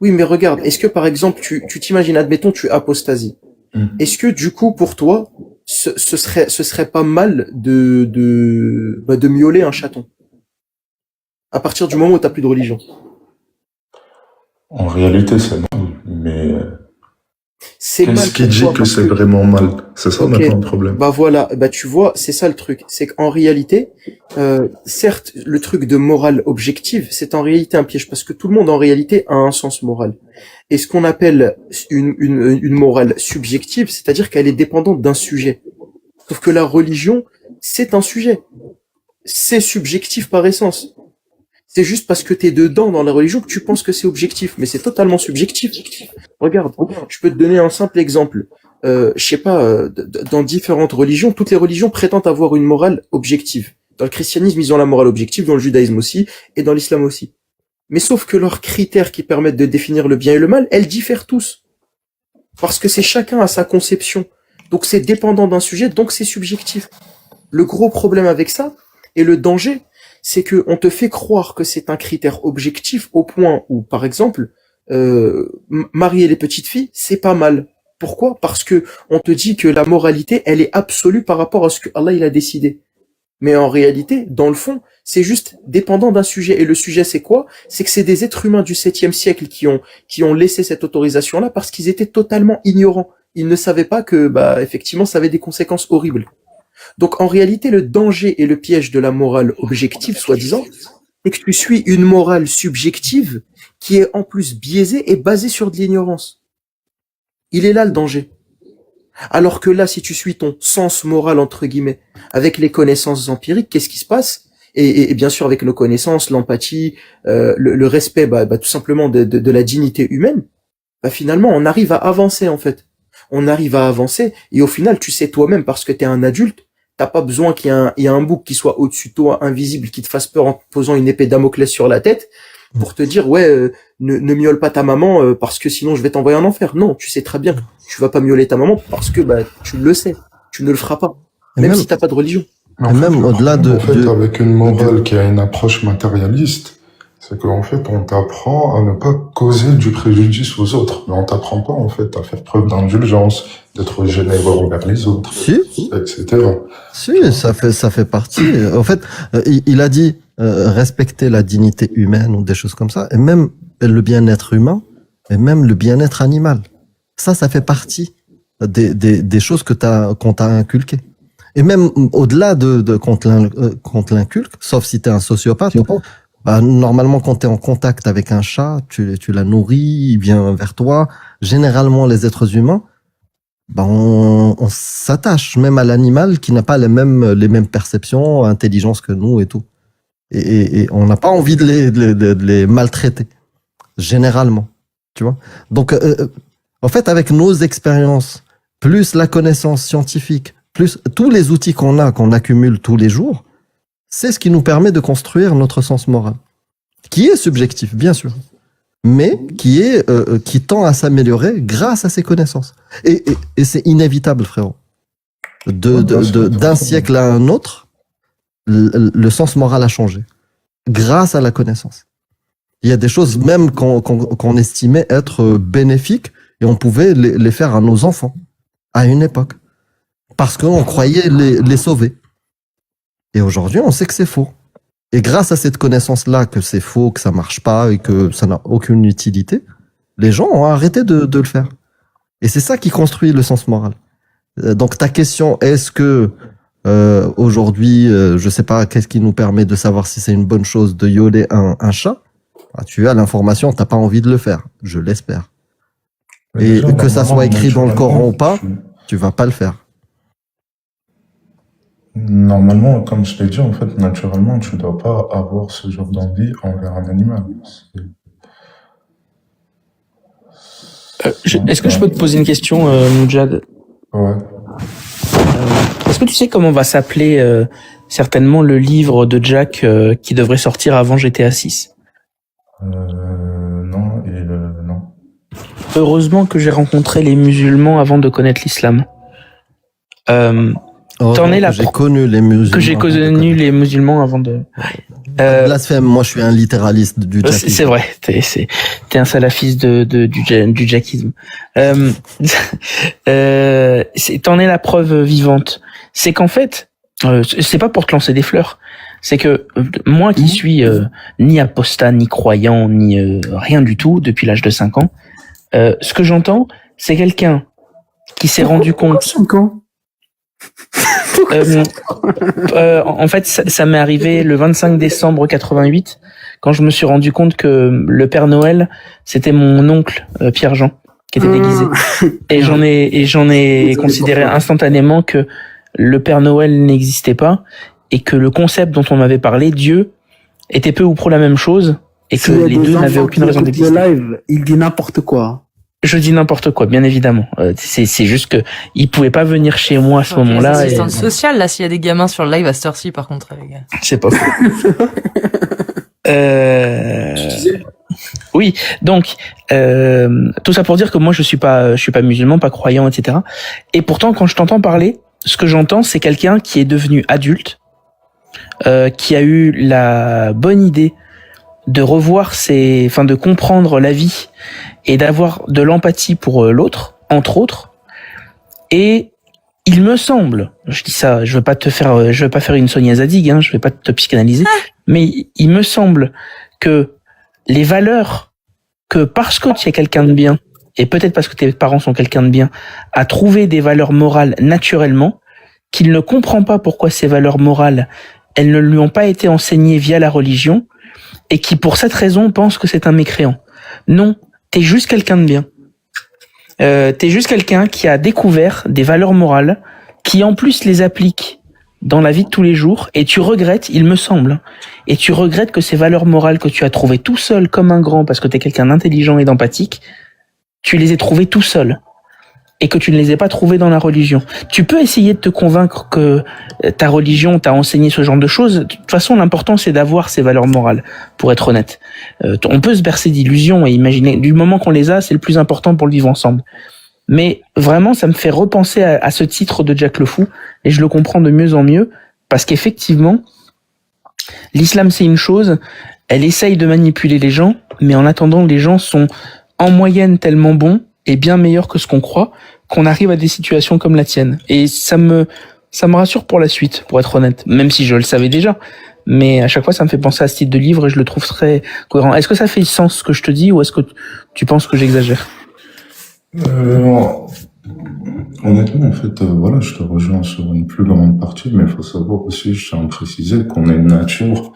Speaker 4: Oui, mais regarde, est-ce que par exemple tu t'imagines, admettons tu apostasies. Est-ce que du coup pour toi ce serait pas mal de miauler un chaton à partir du moment où t'as plus de religion?
Speaker 7: En réalité, c'est mal, mais
Speaker 4: C'est mal
Speaker 7: qu'est-ce qui
Speaker 4: pour
Speaker 7: dit
Speaker 4: toi
Speaker 7: que
Speaker 4: parce
Speaker 7: c'est vraiment mal? C'est ça
Speaker 4: Ok.
Speaker 7: maintenant le problème.
Speaker 4: Bah voilà, bah tu vois, c'est ça le truc, c'est qu'en réalité, certes, le truc de morale objective, c'est en réalité un piège parce que tout le monde en réalité a un sens moral. Et ce qu'on appelle une morale subjective, c'est-à-dire qu'elle est dépendante d'un sujet. Sauf que la religion, c'est un sujet. C'est subjectif par essence. C'est juste parce que t'es dedans dans la religion que tu penses que c'est objectif, mais c'est totalement subjectif. Regarde, je peux te donner un simple exemple. Je sais pas, dans différentes religions, toutes les religions prétendent avoir une morale objective. Dans le christianisme, ils ont la morale objective, dans le judaïsme aussi, et dans l'islam aussi. Mais sauf que leurs critères qui permettent de définir le bien et le mal, elles diffèrent tous. Parce que c'est chacun à sa conception. Donc c'est dépendant d'un sujet, donc c'est subjectif. Le gros problème avec ça, et le danger, c'est que on te fait croire que c'est un critère objectif au point où, par exemple, marier les petites filles, c'est pas mal. Pourquoi? Parce que on te dit que la moralité, elle est absolue par rapport à ce que Allah il a décidé. Mais en réalité, dans le fond, c'est juste dépendant d'un sujet. Et le sujet, c'est quoi? C'est que c'est des êtres humains du 7e siècle qui ont laissé cette autorisation-là parce qu'ils étaient totalement ignorants. Ils ne savaient pas que, effectivement, ça avait des conséquences horribles. Donc, en réalité, le danger et le piège de la morale objective, soi-disant, c'est que tu suis une morale subjective qui est en plus biaisée et basée sur de l'ignorance. Il est là le danger. Alors que là, si tu suis ton sens moral, entre guillemets, avec les connaissances empiriques, qu'est-ce qui se passe? Et bien sûr, avec nos connaissances, l'empathie, le respect, tout simplement de la dignité humaine, finalement, on arrive à avancer, en fait. On arrive à avancer, et au final, tu sais toi-même, parce que t'es un adulte, t'as pas besoin qu'il y ait un bouc qui soit au-dessus de toi, invisible, qui te fasse peur en te posant une épée Damoclès sur la tête, pour te dire, ne miaule pas ta maman, parce que sinon je vais t'envoyer en enfer. Non, tu sais très bien que tu vas pas miauler ta maman, parce que, tu le sais. Tu ne le feras pas. Même si t'as pas de religion.
Speaker 7: Mais
Speaker 5: Et même au-delà de-
Speaker 7: En fait, avec une morale qui a une approche matérialiste, c'est qu'en fait, on t'apprend à ne pas causer du préjudice aux autres. Mais on t'apprend pas, en fait, à faire preuve d'indulgence, d'être généreux envers les autres,
Speaker 5: Si,
Speaker 7: etc.
Speaker 5: si, ça fait partie. En fait, il a dit respecter la dignité humaine ou des choses comme ça, et même le bien-être humain, et même le bien-être animal. Ça fait partie des choses qu'on t'a inculquées. Et même au-delà de qu'on te l'inculque, sauf si t'es un sociopathe, normalement quand t'es en contact avec un chat, tu la nourris, il vient vers toi. Généralement, les êtres humains, on s'attache même à l'animal qui n'a pas les mêmes perceptions, intelligence que nous et tout. et on n'a pas envie de les maltraiter, généralement, tu vois. Donc, en fait, avec nos expériences, plus la connaissance scientifique, plus tous les outils qu'on accumule tous les jours, c'est ce qui nous permet de construire notre sens moral, qui est subjectif, bien sûr, mais qui tend à s'améliorer grâce à ces connaissances. Et c'est inévitable, frérot. D'un siècle à un autre, le sens moral a changé grâce à la connaissance. Il y a des choses même qu'on estimait être bénéfiques et on pouvait les faire à nos enfants à une époque parce qu'on croyait les sauver. Et aujourd'hui, on sait que c'est faux. Et grâce à cette connaissance-là que c'est faux, que ça marche pas et que ça n'a aucune utilité, les gens ont arrêté de le faire. Et c'est ça qui construit le sens moral. Donc ta question, est-ce que aujourd'hui, je sais pas, qu'est-ce qui nous permet de savoir si c'est une bonne chose de yoler un chat? Ah, tu as l'information, t'as pas envie de le faire, je l'espère. Et
Speaker 7: déjà,
Speaker 5: que ça soit écrit dans le Coran ou pas,
Speaker 7: je-
Speaker 5: tu vas pas le faire.
Speaker 7: Normalement, comme je l'ai dit, en fait, naturellement, tu dois pas avoir ce genre d'envie envers un animal.
Speaker 1: Est-ce que je peux te poser une question, Moujad?
Speaker 7: Ouais.
Speaker 1: Est-ce que tu sais comment va s'appeler certainement le livre de Jack qui devrait sortir avant GTA 6?
Speaker 7: Non, non.
Speaker 1: Heureusement que j'ai rencontré les musulmans avant de connaître l'islam. T'en es là
Speaker 5: J'ai connu les musulmans.
Speaker 1: Que j'ai connu les musulmans avant de...
Speaker 5: Blasphème, moi je suis un littéraliste du jackisme.
Speaker 1: C'est vrai, t'es un salafiste du jackisme. T'en es la preuve vivante. C'est qu'en fait, c'est pas pour te lancer des fleurs. C'est que moi qui suis ni apostat, ni croyant, ni rien du tout depuis l'âge de 5 ans, ce que j'entends, c'est quelqu'un qui s'est rendu compte...
Speaker 6: 5 ans.
Speaker 1: En fait, ça m'est arrivé le 25 décembre 88, quand je me suis rendu compte que le Père Noël, c'était mon oncle Pierre-Jean, qui était déguisé. Et j'en ai considéré instantanément que le Père Noël n'existait pas et que le concept dont on m'avait parlé, Dieu, était peu ou prou la même chose et que les deux n'avaient aucune raison d'exister.
Speaker 6: Le live, il dit n'importe quoi.
Speaker 1: Je dis n'importe quoi, bien évidemment. C'est juste que il pouvait pas venir chez moi à ce moment-là.
Speaker 3: C'est
Speaker 1: Et...
Speaker 3: assistante sociale, là, s'il y a des gamins sur le live à cette heure-ci, par contre, les gars.
Speaker 1: C'est pas faux. Oui, donc tout ça pour dire que moi je suis pas musulman, pas croyant, etc. Et pourtant, quand je t'entends parler, ce que j'entends, c'est quelqu'un qui est devenu adulte, qui a eu la bonne idée de revoir de comprendre la vie et d'avoir de l'empathie pour l'autre, entre autres. Et il me semble, je dis ça, je veux pas faire une Sonia Zadig, je vais pas te psychanalyser, mais il me semble que les valeurs que parce que tu es quelqu'un de bien, et peut-être parce que tes parents sont quelqu'un de bien, a trouvé des valeurs morales naturellement, qu'il ne comprend pas pourquoi ces valeurs morales, elles ne lui ont pas été enseignées via la religion, et qui pour cette raison pense que c'est un mécréant. Non, t'es juste quelqu'un de bien. T'es juste quelqu'un qui a découvert des valeurs morales, qui en plus les applique dans la vie de tous les jours, et tu regrettes, il me semble, et tu regrettes que ces valeurs morales que tu as trouvées tout seul comme un grand, parce que t'es quelqu'un d'intelligent et d'empathique, tu les aies trouvées tout seul, et que tu ne les aies pas trouvées dans la religion. Tu peux essayer de te convaincre que ta religion t'a enseigné ce genre de choses. De toute façon, l'important, c'est d'avoir ces valeurs morales, pour être honnête. On peut se bercer d'illusions et imaginer, du moment qu'on les a, c'est le plus important pour le vivre ensemble. Mais vraiment, ça me fait repenser à ce titre de Jack le Fou, et je le comprends de mieux en mieux, parce qu'effectivement, l'islam, c'est une chose, elle essaye de manipuler les gens, mais en attendant, les gens sont en moyenne tellement bons, et bien meilleurs que ce qu'on croit, qu'on arrive à des situations comme la tienne. Et ça me rassure pour la suite, pour être honnête, même si je le savais déjà. Mais à chaque fois, ça me fait penser à ce titre de livre et je le trouve très cohérent. Est-ce que ça fait sens ce que je te dis, ou est-ce que tu penses que j'exagère?
Speaker 7: Honnêtement, en fait, voilà, je te rejoins sur une plus grande partie, mais il faut savoir aussi, je tiens à préciser qu'on a une nature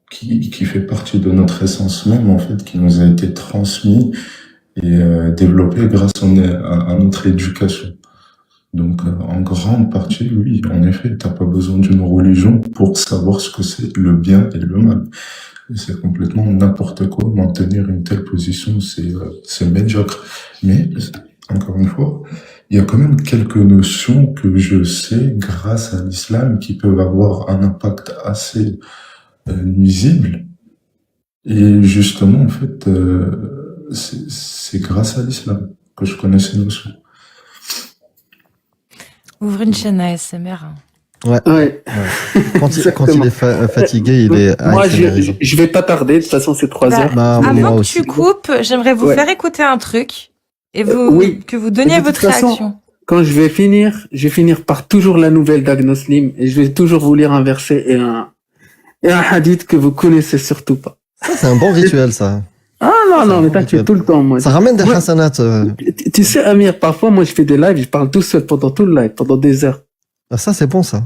Speaker 7: qui fait partie de notre essence même, en fait, qui nous a été transmise et développée grâce à notre éducation. Donc, en grande partie, oui, en effet, t'as pas besoin d'une religion pour savoir ce que c'est le bien et le mal. Et c'est complètement n'importe quoi. Maintenir une telle position, c'est médiocre. Mais, encore une fois, il y a quand même quelques notions que je sais, grâce à l'islam, qui peuvent avoir un impact assez nuisible. Et justement, en fait, c'est grâce à l'islam que je connais ces notions.
Speaker 3: Ouvre une chaîne ASMR.
Speaker 6: Ouais.
Speaker 5: Quand il est fatigué, il est
Speaker 6: Moi,
Speaker 5: ASMRisant.
Speaker 6: je vais pas tarder. De toute façon, c'est 3 heures.
Speaker 5: Bah, moi
Speaker 3: Avant que
Speaker 5: aussi.
Speaker 3: tu coupes, j'aimerais vous
Speaker 6: Ouais.
Speaker 3: faire écouter un truc et que vous
Speaker 6: Et
Speaker 3: donniez
Speaker 6: de toute
Speaker 3: votre
Speaker 6: façon,
Speaker 3: réaction.
Speaker 6: Quand je vais finir par toujours la nouvelle d'Agnoslim et je vais toujours vous lire un verset et un hadith que vous connaissez surtout pas.
Speaker 5: Ça, c'est un bon rituel, ça.
Speaker 6: Ah non, mais
Speaker 5: bon
Speaker 6: t'inquiète,
Speaker 5: rituel.
Speaker 6: tout le temps, moi.
Speaker 5: Ça ramène des
Speaker 6: Ouais.
Speaker 5: hasanats.
Speaker 6: Tu sais, Amir, parfois, moi, je fais des lives, je parle tout seul pendant tout le live, pendant des heures.
Speaker 5: Ça, c'est bon, ça.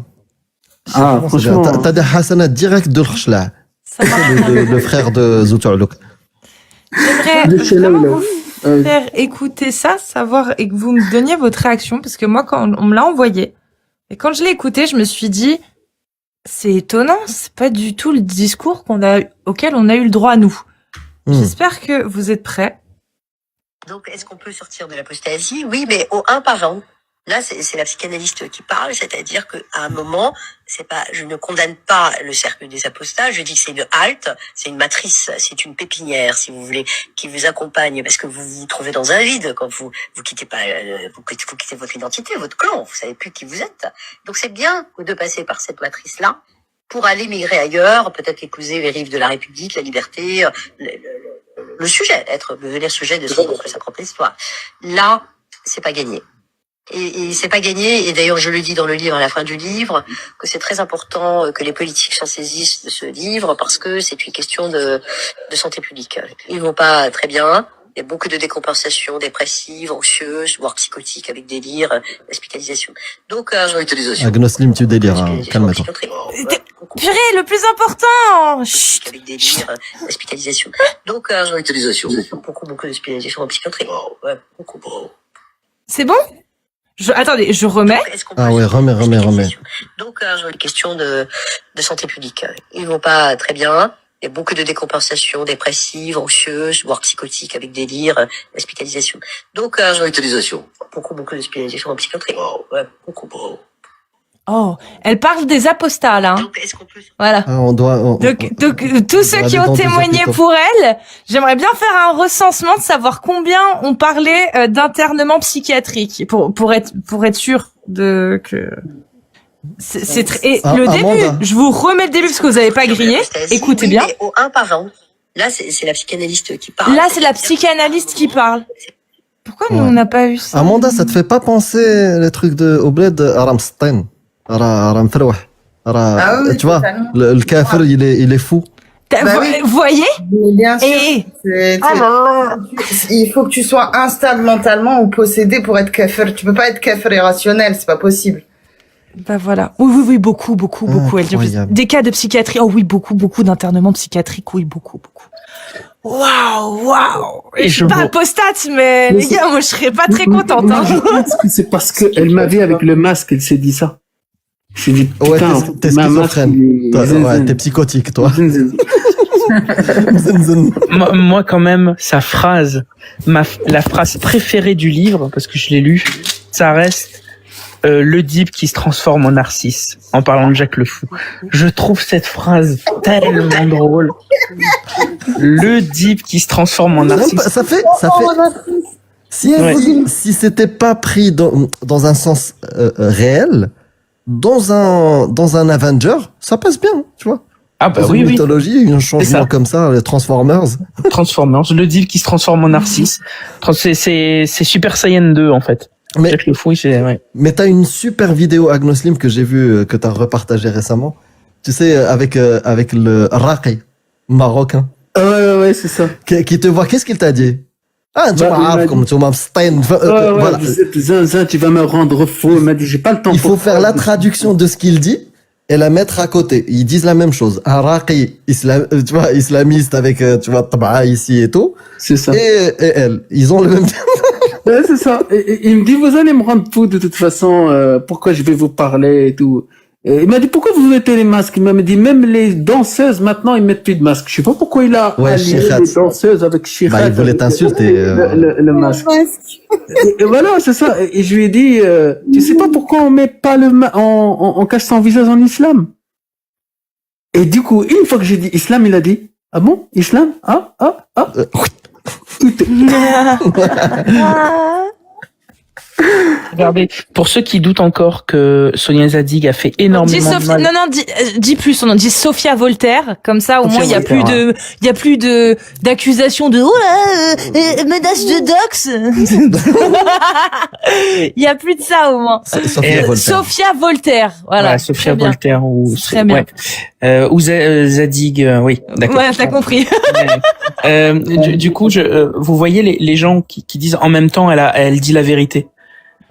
Speaker 6: Ah,
Speaker 5: C'est bien.
Speaker 6: franchement.
Speaker 5: T'as des hasanats directs de l'Khshla.
Speaker 3: Ça marche.
Speaker 5: Le frère de Zoutourlouk.
Speaker 3: J'aimerais
Speaker 6: De chez là où
Speaker 3: vraiment
Speaker 6: là.
Speaker 3: vous faire écouter ça, savoir et que vous me donniez votre réaction parce que moi, quand on me l'a envoyé et quand je l'ai écouté, je me suis dit, c'est étonnant, c'est pas du tout le discours auquel on a eu le droit nous. J'espère que vous êtes prêts.
Speaker 8: Donc, est-ce qu'on peut sortir de l'apostasie? Oui, mais au un par un. Là, c'est la psychanalyste qui parle, c'est-à-dire qu'à un moment, je ne condamne pas le cercle des apostats, je dis que c'est une halte, c'est une matrice, c'est une pépinière, si vous voulez, qui vous accompagne, parce que vous vous trouvez dans un vide quand vous quittez pas, vous quittez votre identité, votre clan, vous savez plus qui vous êtes. Donc, c'est bien de passer par cette matrice-là pour aller migrer ailleurs, peut-être épouser les rives de la République, la liberté, le sujet, devenir sujet de sa propre histoire. Là, c'est pas gagné. Et c'est pas gagné, et d'ailleurs je le dis dans le livre, à la fin du livre, que c'est très important que les politiques s'en saisissent de ce livre, parce que c'est une question de santé publique. Ils vont pas très bien, il y a beaucoup de décompensation dépressive, anxieuse, voire psychotique, avec délire, hospitalisation. Donc,
Speaker 5: Agnoslim, tu délires, hein. Calme-toi.
Speaker 3: Purée, le plus important. Chut.
Speaker 8: Avec délire, hospitalisation. Donc, beaucoup d'hospitalisation en psychiatrie. Ouais, beaucoup.
Speaker 3: C'est bon? Attendez, je remets.
Speaker 5: Ah ouais, remets.
Speaker 8: Donc, une question de santé publique. Ils vont pas très bien. Il y a beaucoup de décompensation dépressive, anxieuse, voire psychotique, avec délire, hospitalisation. Donc, beaucoup d'hospitalisation en psychiatrie. Ouais, beaucoup.
Speaker 3: Oh, elle parle des apostats là. Hein.
Speaker 8: Donc, est-ce qu'on peut...
Speaker 3: Voilà.
Speaker 5: Ah,
Speaker 3: Donc, tous ceux qui ont témoigné pour elle, j'aimerais bien faire un recensement de savoir combien ont parlé d'internement psychiatrique pour être sûr de que le début. Je vous remets le début parce que vous avez pas grillé. Écoutez bien.
Speaker 8: Mais au un par un. Là, c'est la psychanalyste qui parle.
Speaker 3: Là, c'est la psychanalyste qui parle. Pourquoi nous on n'a pas eu ça?
Speaker 5: Amanda, ça te fait pas penser les trucs de au bled Aram Stain, Aram Frouh.
Speaker 9: Ah oui,
Speaker 5: Tu vois,
Speaker 9: totalement.
Speaker 5: le kafir, il est fou.
Speaker 3: Vous voyez?
Speaker 9: Mais bien sûr.
Speaker 3: Et
Speaker 9: Il faut que tu sois instable mentalement ou possédé pour être kafir. Tu peux pas être kafir irrationnel, c'est pas possible.
Speaker 3: bah voilà. Oui, beaucoup. Elle dit
Speaker 5: Incroyable.
Speaker 3: des cas de psychiatrie. Oh oui, beaucoup d'internement psychiatrique. Oui, beaucoup. Waouh.
Speaker 1: Et
Speaker 3: Je suis pas apostate, mais les gars, moi je serais pas très contente.
Speaker 6: Moi,
Speaker 3: Hein.
Speaker 6: je pense que c'est parce qu'elle m'a vu avec le masque, elle s'est dit ça. Je dit,
Speaker 5: Ouais,
Speaker 6: putain,
Speaker 5: t'es
Speaker 6: ma masque,
Speaker 5: schizophrène.
Speaker 6: il est
Speaker 5: Toi,
Speaker 6: zinzin.
Speaker 5: ouais, t'es psychotique, toi.
Speaker 6: Zinzin.
Speaker 5: Zinzin.
Speaker 1: Moi, quand même, sa phrase, la phrase préférée du livre, parce que je l'ai lu, ça reste l'Oedipe qui se transforme en Narcisse, en parlant de Jacques le Fou. Je trouve cette phrase tellement drôle. L'Oedipe qui se transforme en Narcisse.
Speaker 5: Ça fait. Si c'était pas pris dans un sens réel, dans un Avenger, ça passe bien, tu vois.
Speaker 1: Ah bah
Speaker 5: Dans
Speaker 1: oui,
Speaker 5: une
Speaker 1: oui.
Speaker 5: mythologie, un changement
Speaker 1: ça.
Speaker 5: comme ça, les Transformers.
Speaker 1: Transformers. L'Oedipe qui se transforme en Narcisse. C'est Super Saiyan 2, en fait.
Speaker 5: Mais,
Speaker 1: Jacques le Fou, ouais.
Speaker 5: mais t'as une super vidéo Agnoslim que j'ai vue, que t'as repartagée récemment. Tu sais, avec le Raqi, marocain,
Speaker 6: Ouais, c'est ça.
Speaker 5: qui te voit, qu'est-ce qu'il t'a dit? Ah, tu
Speaker 6: Bah, il m'a
Speaker 5: m'as comme tu m'as Stein.
Speaker 6: Ouais,
Speaker 5: Voilà.
Speaker 6: vous êtes zinzin, tu vas me rendre faux. Il m'a dit, j'ai pas le temps.
Speaker 5: Il faut
Speaker 6: pour
Speaker 5: faire
Speaker 6: ça.
Speaker 5: la traduction de ce qu'il dit et la mettre à côté. Ils disent la même chose. Un Raqi, tu vois, islamiste avec, tu vois, Taba'a ici et tout.
Speaker 6: C'est ça.
Speaker 5: Et elle. Ils ont le même.
Speaker 6: Ouais, c'est ça. Et il me dit, vous allez me rendre fou de toute façon, pourquoi je vais vous parler et tout. Et il m'a dit, pourquoi vous mettez les masques? Il m'a dit, même les danseuses, maintenant, ils mettent plus de masques. Je sais pas pourquoi il a
Speaker 5: Ouais,
Speaker 6: allié
Speaker 5: Chirat.
Speaker 6: les danseuses avec Chirat.
Speaker 5: Bah, il voulait t'insulter.
Speaker 6: Le masque. Et voilà, c'est ça. Et je lui ai dit, tu sais pas pourquoi on met pas on cache son visage en islam? Et du coup, une fois que j'ai dit islam, il a dit, ah bon, islam?
Speaker 1: Regardez, pour ceux qui doutent encore que Sonia Zadig a fait
Speaker 3: Dis
Speaker 1: énormément de
Speaker 3: Sophie,
Speaker 1: mal.
Speaker 3: non, dis plus son nom, dis Sophia Voltaire, comme ça, au
Speaker 1: Sophia
Speaker 3: moins, il y a
Speaker 1: Voltaire,
Speaker 3: plus d'accusations de, oh là, menace de dox. Il y a plus de ça, au moins.
Speaker 5: Sophia Voltaire.
Speaker 3: Sophia Voltaire, voilà.
Speaker 1: Sophia
Speaker 3: Très bien.
Speaker 1: Voltaire ou
Speaker 3: Très bien.
Speaker 1: ouais. Ou Zadig, oui, d'accord.
Speaker 3: Ouais, t'as compris.
Speaker 1: Du coup, vous voyez les gens qui disent en même temps, elle dit la vérité.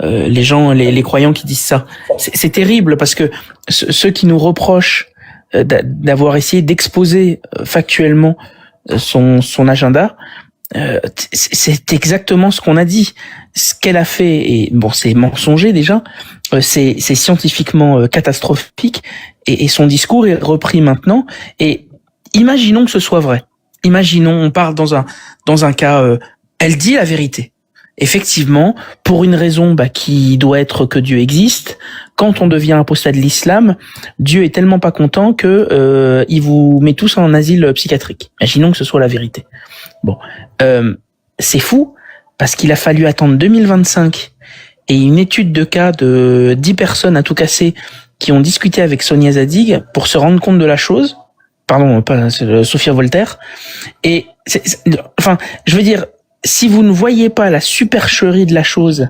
Speaker 1: Les gens, les croyants qui disent ça, c'est terrible parce que ceux qui nous reprochent d'avoir essayé d'exposer factuellement son agenda, c'est exactement ce qu'on a dit. Ce qu'elle a fait, et bon, c'est mensonger déjà, c'est scientifiquement catastrophique, et son discours est repris maintenant. Et imaginons que ce soit vrai. Imaginons, on parle dans un cas, elle dit la vérité. Effectivement, pour une raison qui doit être que Dieu existe, quand on devient apostat de l'islam, Dieu est tellement pas content que il vous met tous en asile psychiatrique. Imaginons que ce soit la vérité. Bon, c'est fou parce qu'il a fallu attendre 2025 et une étude de cas de 10 personnes à tout casser qui ont discuté avec Sonia Zadig pour se rendre compte de la chose. Pardon, pas Sophia Voltaire. Et enfin, je veux dire, si vous ne voyez pas la supercherie de la chose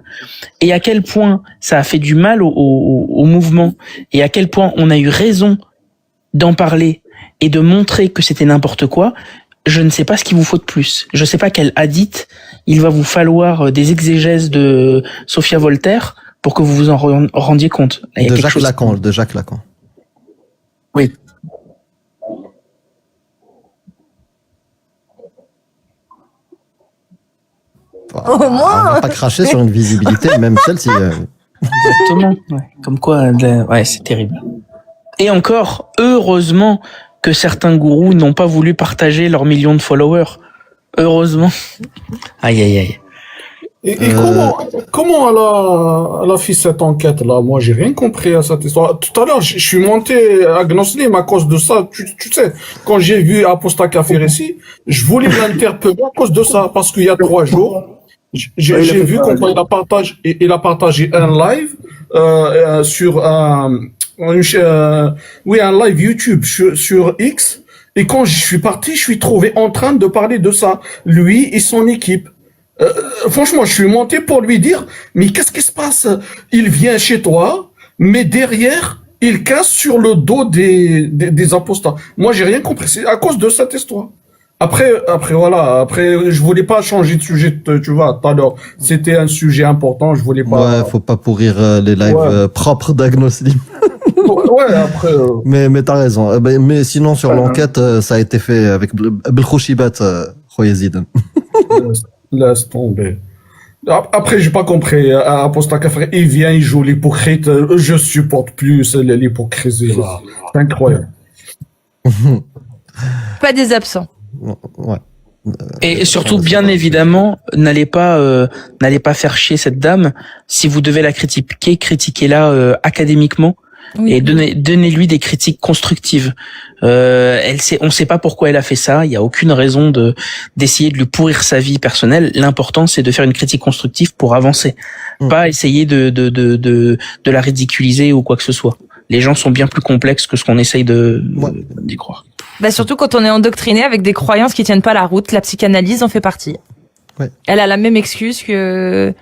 Speaker 1: et à quel point ça a fait du mal au mouvement et à quel point on a eu raison d'en parler et de montrer que c'était n'importe quoi, je ne sais pas ce qu'il vous faut de plus. Je ne sais pas quel hadith il va vous falloir des exégèses de Sophia Voltaire pour que vous vous en rendiez compte. Il y a
Speaker 5: De
Speaker 1: quelque
Speaker 5: Jacques
Speaker 1: chose-
Speaker 5: Lacan, de Jacques Lacan.
Speaker 1: Oui.
Speaker 3: Au moins.
Speaker 5: On va pas cracher sur une visibilité, même celle-ci.
Speaker 1: Exactement. Ouais. Comme quoi, ouais, c'est terrible. Et encore, heureusement que certains gourous n'ont pas voulu partager leurs millions de followers. Heureusement. Aïe, aïe, aïe.
Speaker 10: Et comment elle a fait cette enquête-là? Moi, j'ai rien compris à cette histoire. Tout à l'heure, je suis monté à Gnoslim à cause de ça. Tu sais, quand j'ai vu Apostat Kafir ici, je voulais l'interpeller à cause de ça, parce qu'il y a 3 jours, j'ai vu quand il a partagé un live sur un live YouTube sur X. Et quand je suis parti, je suis trouvé en train de parler de ça, lui et son équipe. Franchement, je suis monté pour lui dire, mais qu'est-ce qui se passe? Il vient chez toi, mais derrière, il casse sur le dos des apostats. Moi, j'ai rien compris. C'est à cause de cette histoire. Après, je voulais pas changer de sujet, tu vois, tout à l'heure. C'était un sujet important, je voulais pas.
Speaker 5: Ouais, faut pas pourrir les lives propres d'Agnoslim.
Speaker 10: Ouais, après.
Speaker 5: Mais t'as raison. Mais sinon, sur l'enquête, ça a été fait avec Belkhouchibat, Khoyezid.
Speaker 10: Laisse tomber. Après, j'ai pas compris. Apostat Kafir, il vient, il joue l'hypocrite. Je supporte plus l'hypocrisie, là. C'est incroyable.
Speaker 3: Pas des absents.
Speaker 5: Ouais.
Speaker 1: Et surtout, bien évidemment, n'allez pas faire chier cette dame. Si vous devez la critiquer, critiquez-la académiquement.
Speaker 3: Oui.
Speaker 1: Et donnez-lui des critiques constructives. On sait pas pourquoi elle a fait ça. Il y a aucune raison d'essayer de lui pourrir sa vie personnelle. L'important, c'est de faire une critique constructive pour avancer. Pas essayer de la ridiculiser ou quoi que ce soit. Les gens sont bien plus complexes que ce qu'on essaye d'y croire.
Speaker 3: Bah surtout quand on est endoctriné avec des croyances qui tiennent pas la route, la psychanalyse en fait partie.
Speaker 5: Ouais.
Speaker 3: Elle a la même excuse que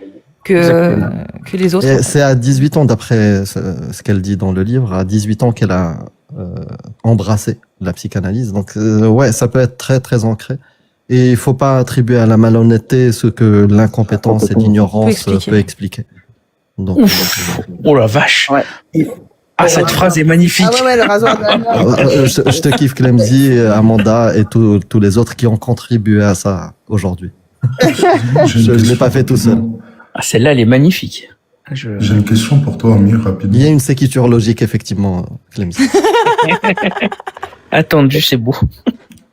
Speaker 3: les autres.
Speaker 5: Et c'est à 18 ans, d'après ce qu'elle dit dans le livre, à 18 ans qu'elle a embrassé la psychanalyse. Donc ouais, ça peut être très très ancré. Et il faut pas attribuer à la malhonnêteté ce que l'incompétence et l'ignorance peut expliquer. Donc,
Speaker 1: oh la vache.
Speaker 9: Ouais.
Speaker 1: Ah, cette phrase est magnifique.
Speaker 9: Ah ouais, le rasoir de la
Speaker 5: je te kiffe Clemzy, Amanda et tous les autres qui ont contribué à ça aujourd'hui. Je l'ai pas fait tout seul.
Speaker 1: Ah, celle-là, elle est magnifique. Je...
Speaker 7: J'ai une question pour toi, Amir,
Speaker 5: Il
Speaker 7: rapidement.
Speaker 5: y a une séquiture logique, effectivement, Clémy.
Speaker 1: Attendu, c'est beau.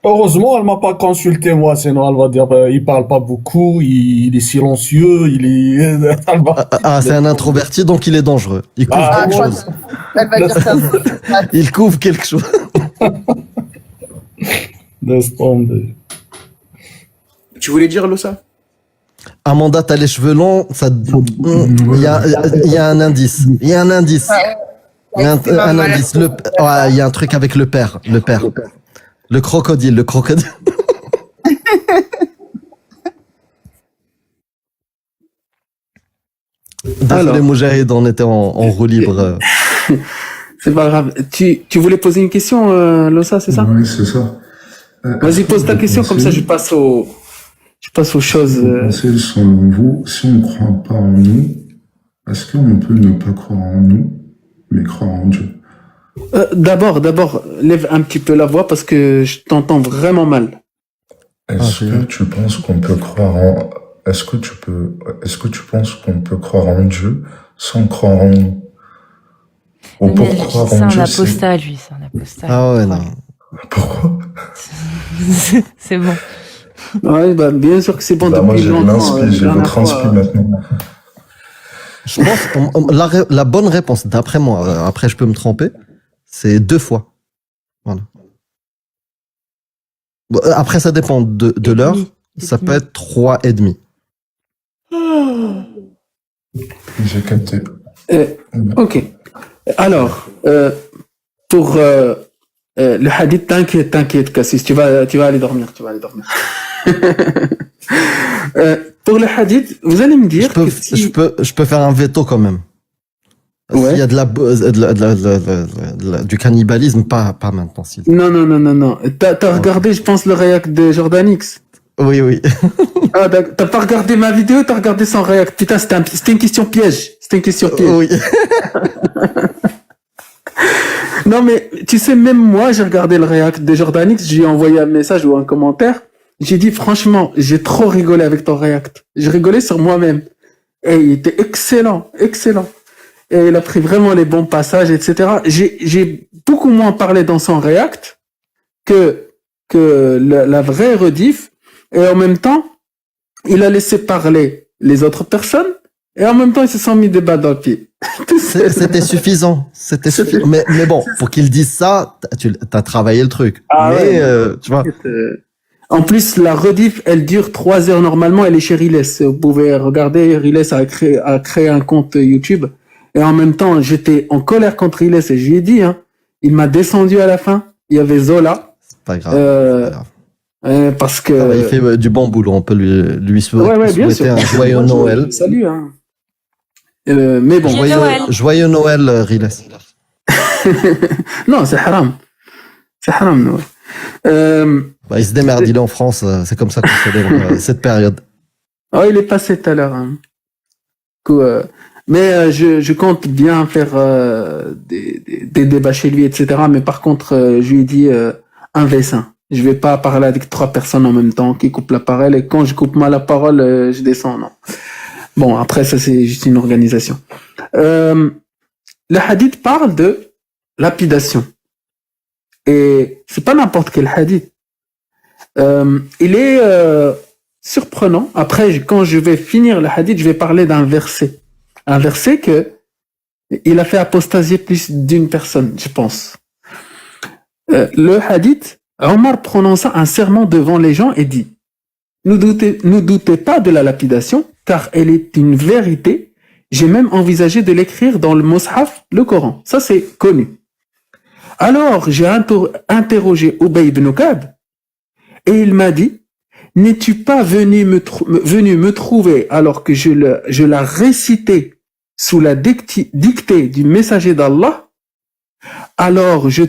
Speaker 10: Heureusement, elle m'a pas consulté, moi, sinon elle va dire, il parle pas beaucoup, il est silencieux, il est... elle va-
Speaker 5: Ah, c'est un introverti, donc il est dangereux. Il couvre
Speaker 10: Ah,
Speaker 5: quelque
Speaker 9: quoi,
Speaker 5: chose.
Speaker 9: Elle va dire ça.
Speaker 5: Il couvre quelque chose.
Speaker 10: Laisse tomber.
Speaker 4: Tu voulais dire Losa?
Speaker 5: Amanda, t'as les cheveux longs, ça, il y a un indice. Il y a un indice. Il y a
Speaker 9: C'est pas
Speaker 5: un
Speaker 9: mal.
Speaker 5: indice. Il y a un truc avec le père. Le père. Le crocodile. Désolé,
Speaker 6: Alors.
Speaker 5: Moujahid, on était en roue libre.
Speaker 6: C'est pas grave. Tu voulais poser une question, Losa, c'est ça?
Speaker 7: Oui, c'est ça.
Speaker 6: Vas-y, pose ta question, comme ça je passe aux choses.
Speaker 7: Vous pensez, selon vous, si on ne croit pas en nous, est-ce qu'on peut ne pas croire en nous, mais croire en Dieu?
Speaker 6: D'abord, lève un petit peu la voix parce que je t'entends vraiment mal.
Speaker 7: Est-ce que tu penses qu'on peut croire en... Est-ce que tu penses qu'on peut croire en Dieu sans croire en nous? Ou pour croire
Speaker 3: C'est
Speaker 7: en
Speaker 3: un
Speaker 7: Dieu, c'est...
Speaker 3: apostat, lui, c'est un apostat.
Speaker 5: Ah ouais, non.
Speaker 7: Pourquoi?
Speaker 3: C'est bon.
Speaker 6: Ouais, bah, bien sûr que c'est bon
Speaker 7: Bah, moi,
Speaker 6: depuis
Speaker 7: j'ai
Speaker 6: longtemps.
Speaker 7: l'inspi, j'ai
Speaker 6: dernière
Speaker 7: votre
Speaker 6: fois,
Speaker 7: inspi maintenant.
Speaker 5: Je pense, la bonne réponse, d'après moi, après je peux me tromper, c'est 2 fois. Voilà. Bon, après, ça dépend de l'heure. Ça peut être 3 et demi.
Speaker 7: J'ai capté.
Speaker 6: Ok. Alors, pour le hadith, t'inquiète, Cassis, tu vas aller dormir, pour le hadith, vous allez me dire que si...
Speaker 5: Je peux faire un veto quand même.
Speaker 6: Ouais.
Speaker 5: S'il y a du cannibalisme, pas maintenant.
Speaker 6: Non. T'as regardé, je pense, le réact de Jordan X.
Speaker 5: Oui.
Speaker 6: Ah, t'as pas regardé ma vidéo, t'as regardé son réact. Putain, c'était une question piège.
Speaker 5: Oui.
Speaker 6: Non, mais tu sais, même moi, j'ai regardé le réact de Jordan X, j'ai envoyé un message ou un commentaire. J'ai dit, franchement, j'ai trop rigolé avec ton réact. J'ai rigolé sur moi-même. Et il était excellent. Et il a pris vraiment les bons passages, etc. J'ai beaucoup moins parlé dans son réact que la vraie rediff. Et en même temps, il a laissé parler les autres personnes. Et en même temps, ils se sont mis des balles dans le pied.
Speaker 5: C'était suffisant. Mais bon, pour qu'ils disent ça, t'as travaillé le truc.
Speaker 6: Ah
Speaker 5: mais,
Speaker 6: ouais.
Speaker 5: tu vois.
Speaker 6: En plus, la rediff, elle dure 3 heures normalement. Elle est chez Riles. Vous pouvez regarder. Riles a créé un compte YouTube. Et en même temps, j'étais en colère contre Riles. Et je lui ai dit, il m'a descendu à la fin. Il y avait Zola.
Speaker 5: C'est pas grave.
Speaker 6: Parce que...
Speaker 5: il fait du bon boulot. On peut lui souhaiter un joyeux Noël.
Speaker 6: Salut. Mais bon.
Speaker 5: Joyeux Noël, Riles.
Speaker 6: Non, c'est haram. Noël.
Speaker 5: Il se démerde, il est en France, c'est comme ça qu'on célèbre cette période.
Speaker 6: Oh, il est passé tout à l'heure. Mais je compte bien faire des débats chez lui, etc. Mais par contre, je lui ai dit un V5. Je vais pas parler avec 3 personnes en même temps qui coupent la parole. Et quand je coupe mal la parole, je descends. Non. Bon, après, ça, c'est juste une organisation. Le hadith parle de lapidation. Et c'est pas n'importe quel hadith. Il est surprenant. Après, quand je vais finir le hadith, je vais parler d'un verset. Un verset que il a fait apostasier plus d'une personne, je pense. Le hadith, Omar prononça un serment devant les gens et dit: ne doutez pas de la lapidation, car elle est une vérité. J'ai même envisagé de l'écrire dans le Mus'haf, le Coran. Ça, c'est connu. Alors, j'ai interrogé Ubay ibn Ka'b, et il m'a dit: n'es-tu pas venu me trouver alors que je la récitais sous la dictée du messager d'Allah? Alors je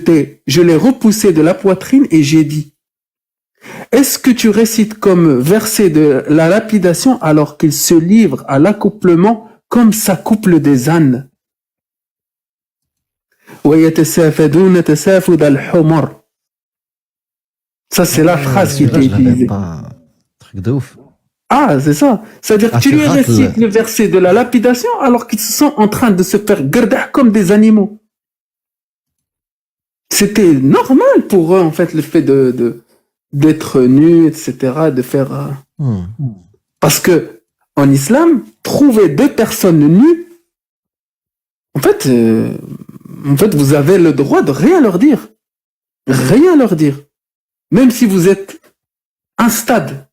Speaker 6: l'ai repoussé de la poitrine et j'ai dit: est-ce que tu récites comme verset de la lapidation alors qu'il se livre à l'accouplement comme s'accouplent des ânes? Ça, c'est la phrase qui était utilisée.
Speaker 5: Truc de ouf.
Speaker 6: Ah, c'est ça. C'est-à-dire que
Speaker 5: Ah,
Speaker 6: tu
Speaker 5: tu
Speaker 6: lui
Speaker 5: rates
Speaker 6: récites le verset de la lapidation alors qu'ils sont en train de se faire gardah comme des animaux. C'était normal pour eux, en fait, le fait d'être nus, etc., de faire...
Speaker 5: Hmm.
Speaker 6: Parce que, en islam, trouver deux personnes nues, en fait, vous avez le droit de rien leur dire. Rien leur dire. Même si vous êtes un stade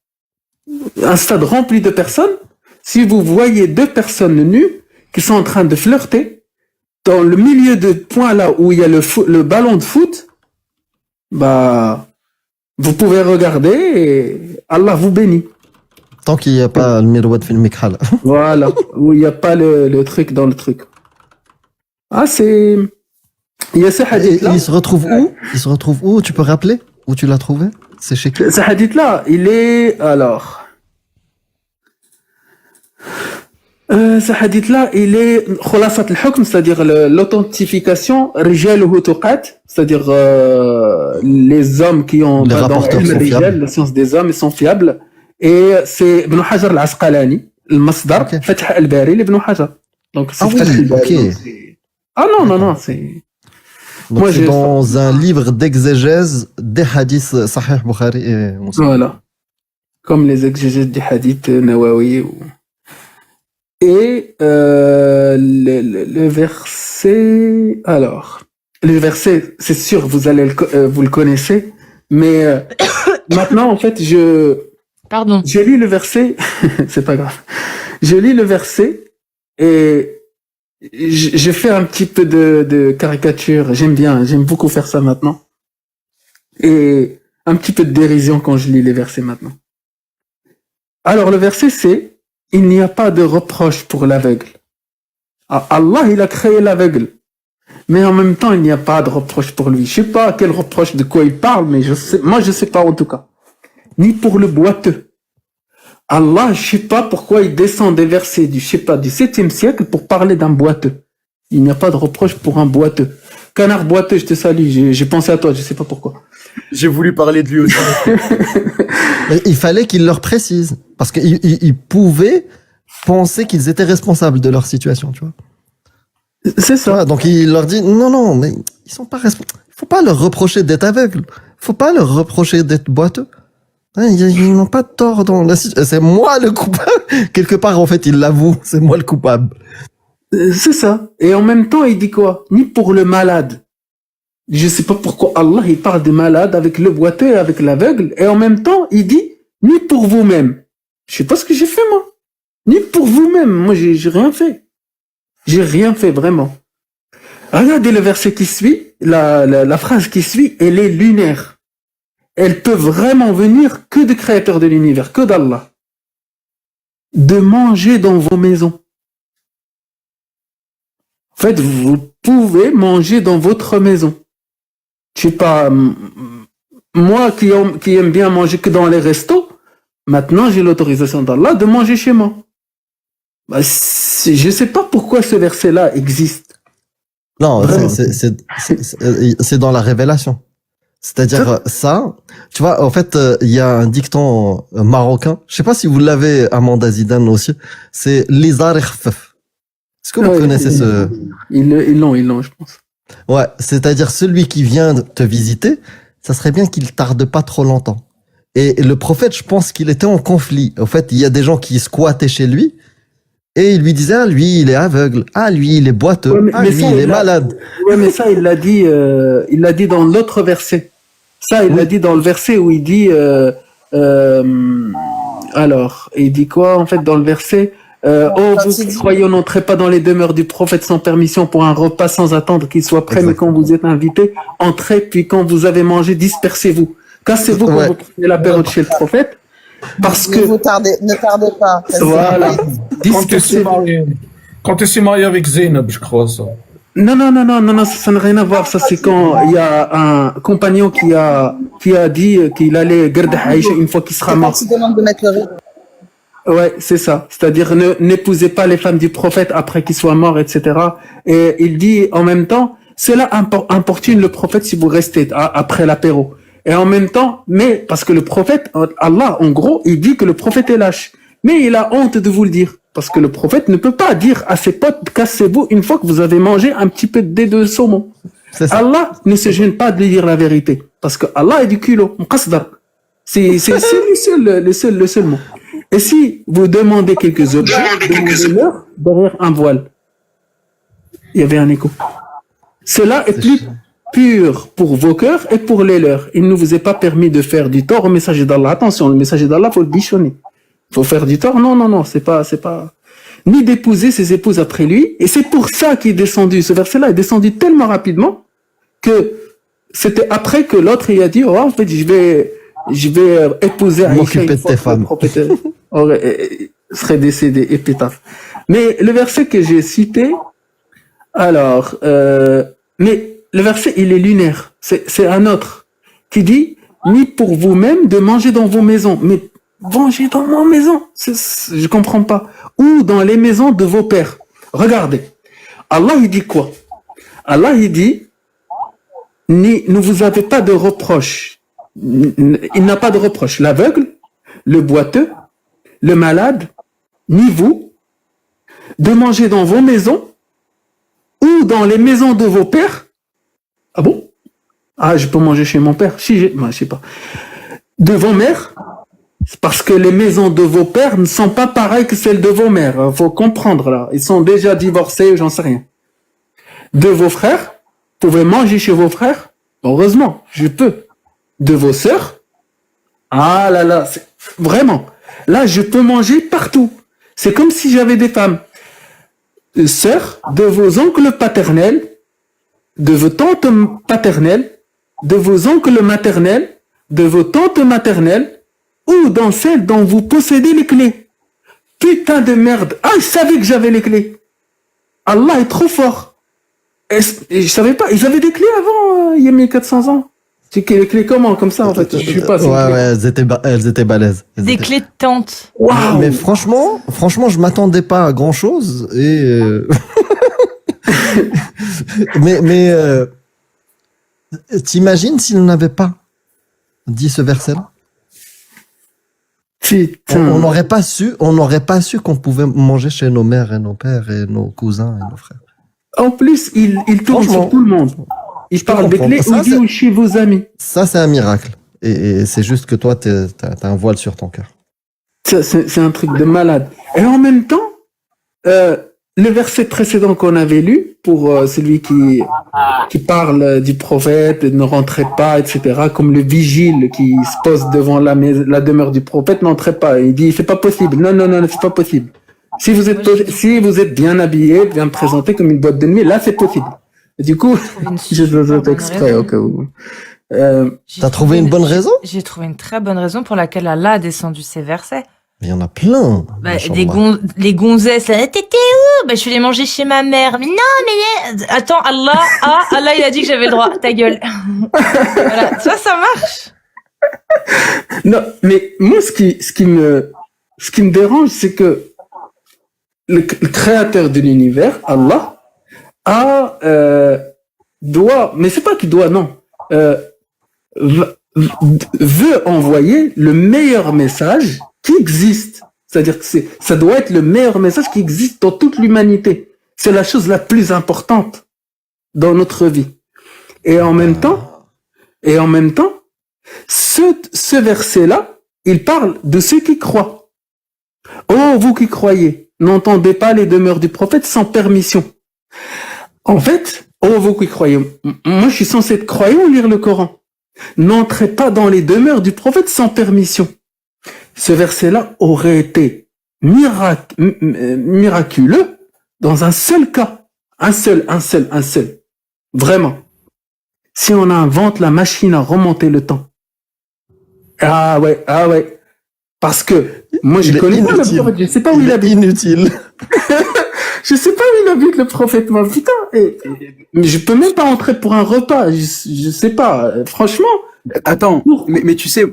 Speaker 6: rempli de personnes, si vous voyez deux personnes nues qui sont en train de flirter, dans le milieu de point là où il y a le ballon de foot, bah, vous pouvez regarder et Allah vous bénit.
Speaker 5: Tant qu'il n'y a pas le miroir de Mikral.
Speaker 6: Voilà, où il n'y a pas le truc dans le truc. Ah, c'est... Il y a ce
Speaker 5: Et
Speaker 6: hadith-là.
Speaker 5: il se retrouve où? Il se retrouve où? Tu peux rappeler où tu l'as trouvé? C'est chez qui?
Speaker 6: Ce hadith-là, il est... Alors... ce hadith-là, il est khulasat al-hukm, c'est-à-dire l'authentification, rijaluhu tuqat, c'est-à-dire les hommes qui ont
Speaker 5: Les
Speaker 6: dans
Speaker 5: rapporteurs
Speaker 6: ilm
Speaker 5: sont
Speaker 6: al-rijal,
Speaker 5: fiables.
Speaker 6: la science des hommes, ils sont fiables. Et c'est Ibn Hajar al-Asqalani, le masdar,
Speaker 5: Ok.
Speaker 6: Fath al-Bari, l'Ibn Hajar. Donc c'est
Speaker 5: Ah oui,
Speaker 6: Fath al-Bari,
Speaker 5: ok.
Speaker 6: donc c'est- Ah non, c'est...
Speaker 5: Donc
Speaker 6: Moi,
Speaker 5: c'est
Speaker 6: j'ai-
Speaker 5: dans un livre d'exégèse des hadiths Sahih Bukhari et Muslim.
Speaker 6: Voilà. Comme les exégèses des hadiths Nawawi. Et le verset... Alors, le verset, c'est sûr, vous le connaissez. Mais maintenant, en fait,
Speaker 3: Pardon.
Speaker 6: je lis le verset. C'est pas grave. Je lis le verset et je fais un petit peu de caricature. J'aime beaucoup faire ça maintenant. Et un petit peu de dérision quand je lis les versets maintenant. Alors, le verset, c'est « Il n'y a pas de reproche pour l'aveugle. » Allah, il a créé l'aveugle. Mais en même temps, il n'y a pas de reproche pour lui. Je sais pas quel reproche de quoi il parle, mais moi, je sais pas en tout cas. Ni pour le boiteux. Allah, je sais pas pourquoi il descend des versets du 7e siècle pour parler d'un boiteux. Il n'y a pas de reproche pour un boiteux. Canard boiteux, je te salue, j'ai pensé à toi, je sais pas pourquoi.
Speaker 4: J'ai voulu parler de lui aussi.
Speaker 5: Mais il fallait qu'il leur précise. Parce qu'ils pouvaient penser qu'ils étaient responsables de leur situation, tu vois.
Speaker 6: C'est ça.
Speaker 5: Voilà, donc il leur dit, non, mais ils sont pas responsables. Faut pas leur reprocher d'être aveugles. Faut pas leur reprocher d'être boiteux. Hein, ils n'ont pas de tort dans la situation. C'est moi le coupable. Quelque part, en fait, il l'avoue. C'est moi le coupable.
Speaker 6: C'est ça. Et en même temps, il dit quoi? Ni pour le malade. Je sais pas pourquoi Allah, il parle des malades avec le boiteux et avec l'aveugle. Et en même temps, il dit, ni pour vous-même. Je sais pas ce que j'ai fait, moi. Ni pour vous-même. Moi, j'ai rien fait. J'ai rien fait, vraiment. Regardez le verset qui suit, la phrase qui suit, elle est lunaire. Elle peut vraiment venir que du créateur de l'univers, que d'Allah. De manger dans vos maisons. En fait, vous pouvez manger dans votre maison. Je sais pas, moi qui aime bien manger que dans les restos, maintenant j'ai l'autorisation d'Allah de manger chez moi. Bah, je sais pas pourquoi ce verset-là existe.
Speaker 5: Non,
Speaker 6: Vraiment.
Speaker 5: c'est dans la révélation. C'est-à-dire ça, tu vois, en fait, il y a un dicton marocain. Je sais pas si vous l'avez, Amanda Zidane aussi. C'est l'izar khfaf. Est-ce que vous
Speaker 6: Ouais,
Speaker 5: connaissez ce...
Speaker 6: Ils l'ont, je pense.
Speaker 5: Ouais, c'est-à-dire celui qui vient te visiter, ça serait bien qu'il tarde pas trop longtemps. Et le prophète, je pense qu'il était en conflit. En fait, il y a des gens qui squattaient chez lui et il lui disait, ah, lui, il est aveugle. Ah, lui, il est boiteux.
Speaker 6: Ouais,
Speaker 5: ah,
Speaker 6: mais
Speaker 5: lui,
Speaker 6: ça,
Speaker 5: il est
Speaker 6: il a-
Speaker 5: malade.
Speaker 6: Ouais, mais ça, il l'a dit dans l'autre verset. Ça, il l'a dit dans le verset où il dit, alors, il dit quoi, en fait, dans le verset, oh, vous qui croyez, n'entrez pas dans les demeures du prophète sans permission pour un repas sans attendre qu'il soit prêt, mais quand vous êtes invité, entrez, puis quand vous avez mangé, dispersez-vous. Cassez-vous quand
Speaker 5: Ouais.
Speaker 6: vous prenez l'apéro chez le prophète, parce que,
Speaker 9: Ne tardez pas.
Speaker 6: voilà,
Speaker 10: Quand tu s'est marié, avec Zainab, je crois ça.
Speaker 6: Non, ça n'a rien à voir. Ça, c'est quand il y a un compagnon qui a dit qu'il allait garder Aïcha une fois qu'il sera
Speaker 9: Quand
Speaker 6: mort.
Speaker 9: il demande de mettre le riz.
Speaker 6: Ouais, c'est ça. C'est-à-dire, n'épousez pas les femmes du prophète après qu'il soit mort, etc. Et il dit en même temps, cela importune le prophète si vous restez après l'apéro. Et en même temps, mais parce que le prophète, Allah, en gros, il dit que le prophète est lâche. mais il a honte de vous le dire. Parce que le prophète ne peut pas dire à ses potes, cassez-vous une fois que vous avez mangé un petit peu de saumon. Allah ne se gêne pas de lui dire la vérité. Parce que Allah est du culot. Mqasdar. C'est le seul mot. Et si vous demandez quelques objets, demandez-leur derrière un voile. Il y avait un écho. Cela est plus pur pour vos cœurs et pour les leurs. Il ne vous est pas permis de faire du tort au messager d'Allah. Attention, le messager d'Allah, faut le bichonner. Faut faire du tort. Non, c'est pas, ni d'épouser ses épouses après lui. Et c'est pour ça qu'il est descendu. Ce verset-là est descendu tellement rapidement que c'était après que l'autre il a dit, oh, en fait, je vais épouser Aïcha.
Speaker 5: M'occuper de tes femmes.
Speaker 6: Le prophète serait décédé, épitaphe. Mais le verset que j'ai cité, alors, mais le verset, il est lunaire. C'est un autre qui dit, ni pour vous-même de manger dans vos maisons. Mais manger dans mon maison, je comprends pas. Ou dans les maisons de vos pères. Regardez. Allah, il dit quoi? Allah, il dit, ne vous avez pas de reproche. Il n'a pas de reproche. L'aveugle, le boiteux, le malade, ni vous, de manger dans vos maisons ou dans les maisons de vos pères. Ah bon? Ah, je peux manger chez mon père? Si je sais pas. De vos mères? Parce que les maisons de vos pères ne sont pas pareilles que celles de vos mères. Faut comprendre là. Ils sont déjà divorcés, j'en sais rien. De vos frères? Vous pouvez manger chez vos frères? Heureusement, je peux. De vos sœurs? Ah là là, vraiment. Là, je peux manger partout. C'est comme si j'avais des femmes. Sœurs, de vos oncles paternels, de vos tantes paternelles, de vos oncles maternels, de vos tantes maternelles, ou dans celles dont vous possédez les clés. Putain de merde. Ah, je savais que j'avais les clés. Allah est trop fort. Et je savais pas. Ils avaient des clés avant, il y a 1400 ans. C'est que les clés comment? Comme ça, en fait. Je sais pas.
Speaker 5: Ouais, elles étaient balèzes.
Speaker 3: Des clés de tente.
Speaker 6: Waouh.
Speaker 5: Mais franchement, je m'attendais pas à grand chose et mais t'imagines s'il n'avait pas dit ce verset-là? On n'aurait pas su qu'on pouvait manger chez nos mères et nos pères et nos cousins et nos frères.
Speaker 6: En plus, il tourne sur tout le monde. Il parle des clés ou dit chez vos amis.
Speaker 5: Ça, c'est un miracle. Et c'est juste que toi, t'as un voile sur ton cœur.
Speaker 6: C'est un truc de malade. Et en même temps, le verset précédent qu'on avait lu, pour celui qui parle du prophète, ne rentrez pas, etc., comme le vigile qui se pose devant la demeure du prophète, n'entrez pas. Il dit, c'est pas possible. Non, c'est pas possible. Si vous êtes bien habillé, bien présenté comme une boîte de nuit, là, c'est possible. Et du coup, je le exprès au cas où.
Speaker 5: T'as trouvé une bonne raison?
Speaker 3: J'ai trouvé une très bonne raison pour laquelle Allah a descendu ces versets.
Speaker 5: Il y en a plein.
Speaker 3: Les gonzesses, là, t'étais où? Je suis allée manger chez ma mère. Mais non, mais attends, Allah, il a dit que j'avais le droit. Ta gueule. Voilà, ça marche.
Speaker 6: Non, mais moi, ce qui me dérange, c'est que le créateur de l'univers, Allah, doit, mais c'est pas qu'il doit, non, veut envoyer le meilleur message qui existe. C'est-à-dire que ça doit être le meilleur message qui existe dans toute l'humanité. C'est la chose la plus importante dans notre vie. Et en même temps, ce verset-là, il parle de ceux qui croient. Oh, vous qui croyez, n'entendez pas les demeures du prophète sans permission. En fait, oh, vous qui croyez, moi je suis censé être croyant ou lire le Coran. N'entrez pas dans les demeures du prophète sans permission. Ce verset-là aurait été miraculeux dans un seul cas. Un seul. Vraiment. Si on invente la machine à remonter le temps. Ah ouais. Parce que moi je connais pas le prophète, je sais pas où il habite.
Speaker 5: Inutile.
Speaker 6: Je sais pas où il habite le prophète, moi, putain. Mais je peux même pas entrer pour un repas. Je sais pas. Franchement.
Speaker 11: Attends, mais tu sais,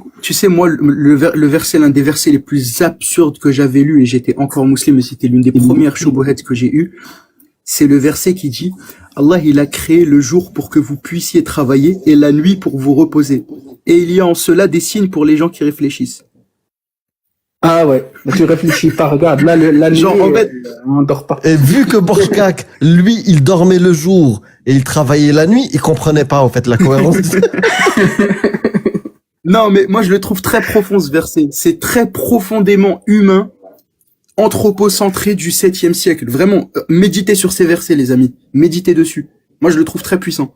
Speaker 11: moi, le verset, l'un des versets les plus absurdes que j'avais lu, et j'étais encore musulman, mais c'était l'une des premières shubuhat que j'ai eues, c'est le verset qui dit, Allah, il a créé le jour pour que vous puissiez travailler et la nuit pour vous reposer. Et il y a en cela des signes pour les gens qui réfléchissent.
Speaker 6: Ah ouais, mais tu réfléchis pas, regarde, là, la nuit,
Speaker 4: Genre, en fait-
Speaker 6: on dort pas.
Speaker 5: Et vu que Borchkak, lui, il dormait le jour et il travaillait la nuit, il comprenait pas, en fait, la cohérence.
Speaker 11: Non, mais moi je le trouve très profond ce verset. C'est très profondément humain, anthropocentré du 7e siècle. Vraiment, méditez sur ces versets, les amis. Méditez dessus. Moi je le trouve très puissant.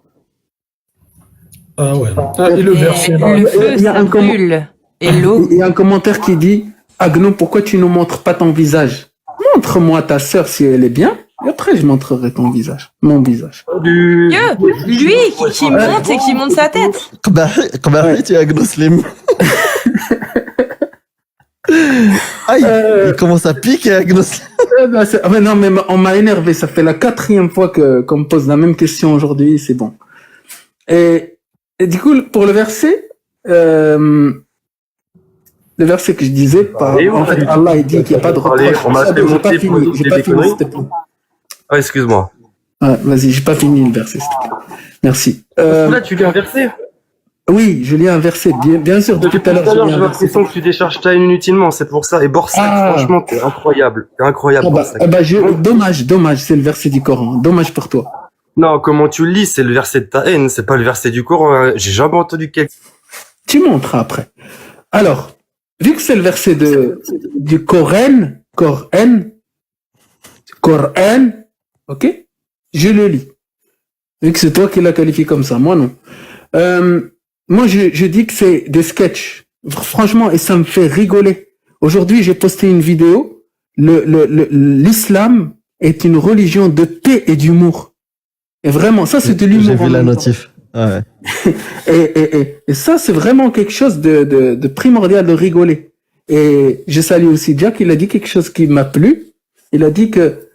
Speaker 10: Ah ouais. Et le verset là.
Speaker 3: Le feu,
Speaker 6: Il y a
Speaker 3: ça
Speaker 6: un comment-
Speaker 3: brûle. Et l'eau.
Speaker 6: Il y a un commentaire qui dit, Agno, pourquoi tu ne montres pas ton visage? Montre-moi ta sœur si elle est bien, et après je montrerai ton visage, mon visage.
Speaker 3: Dieu, lui qui monte et qui monte sa tête.
Speaker 5: Comment tu es agnoslim? Aïe, il commence à piquer agnoslim.
Speaker 6: Mais non, mais on m'a énervé, ça fait la 4e fois qu'on me pose la même question aujourd'hui, c'est bon. Et du coup, pour le verset, le verset que je disais, en fait, Allah il dit qu'il n'y a pas de reproche.
Speaker 12: On m'a fait
Speaker 6: J'ai pas
Speaker 12: monter pour
Speaker 6: fini,
Speaker 12: dire
Speaker 6: j'ai pas
Speaker 12: des
Speaker 6: fini,
Speaker 12: conneries.
Speaker 6: s'il te plaît.
Speaker 12: Ah, excuse-moi.
Speaker 6: Ouais, vas-y, j'ai pas fini le verset, s'il te plaît. Merci.
Speaker 12: Là, tu lis un verset.
Speaker 6: Oui, je lis un verset, bien sûr,
Speaker 12: Depuis
Speaker 6: tout à l'heure,
Speaker 12: j'ai
Speaker 6: je lis un verset.
Speaker 12: l'impression que tu décharges ta haine inutilement, c'est pour ça. Et Borsak,
Speaker 6: Ah.
Speaker 12: franchement, t'es incroyable. T'es incroyable, Borsak.
Speaker 6: Dommage, c'est le verset du Coran. Dommage pour toi.
Speaker 12: Non, comment tu le lis, c'est le verset de ta haine, c'est pas le verset du Coran. J'ai jamais entendu quelqu'un.
Speaker 6: Tu montres après. Alors, vu que c'est le verset du Coran, ok? Je le lis. Vu que c'est toi qui l'as qualifié comme ça, moi non. Moi, je dis que c'est des sketchs. Franchement, et ça me fait rigoler. Aujourd'hui, j'ai posté une vidéo. L'islam est une religion de paix et d'humour. Et vraiment, ça, c'est de l'humour.
Speaker 5: J'ai
Speaker 6: en
Speaker 5: vu la
Speaker 6: même temps.
Speaker 5: notif. Ouais.
Speaker 6: Et ça, c'est vraiment quelque chose de primordial de rigoler. Et je salue aussi Jack, il a dit quelque chose qui m'a plu. Il a dit que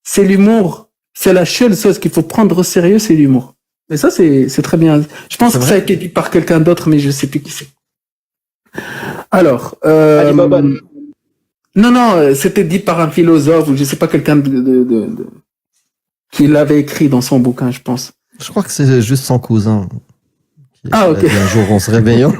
Speaker 6: c'est l'humour, c'est la seule chose qu'il faut prendre au sérieux, c'est l'humour. Et ça, c'est très bien. Je pense que ça a été dit par quelqu'un d'autre, mais je sais plus qui c'est. Alors,
Speaker 4: Alibaba.
Speaker 6: non, c'était dit par un philosophe ou je sais pas, quelqu'un qui l'avait écrit dans son bouquin, je pense.
Speaker 5: Je crois que c'est juste son cousin.
Speaker 6: Ah, ok.
Speaker 5: Un jour, en se réveillant.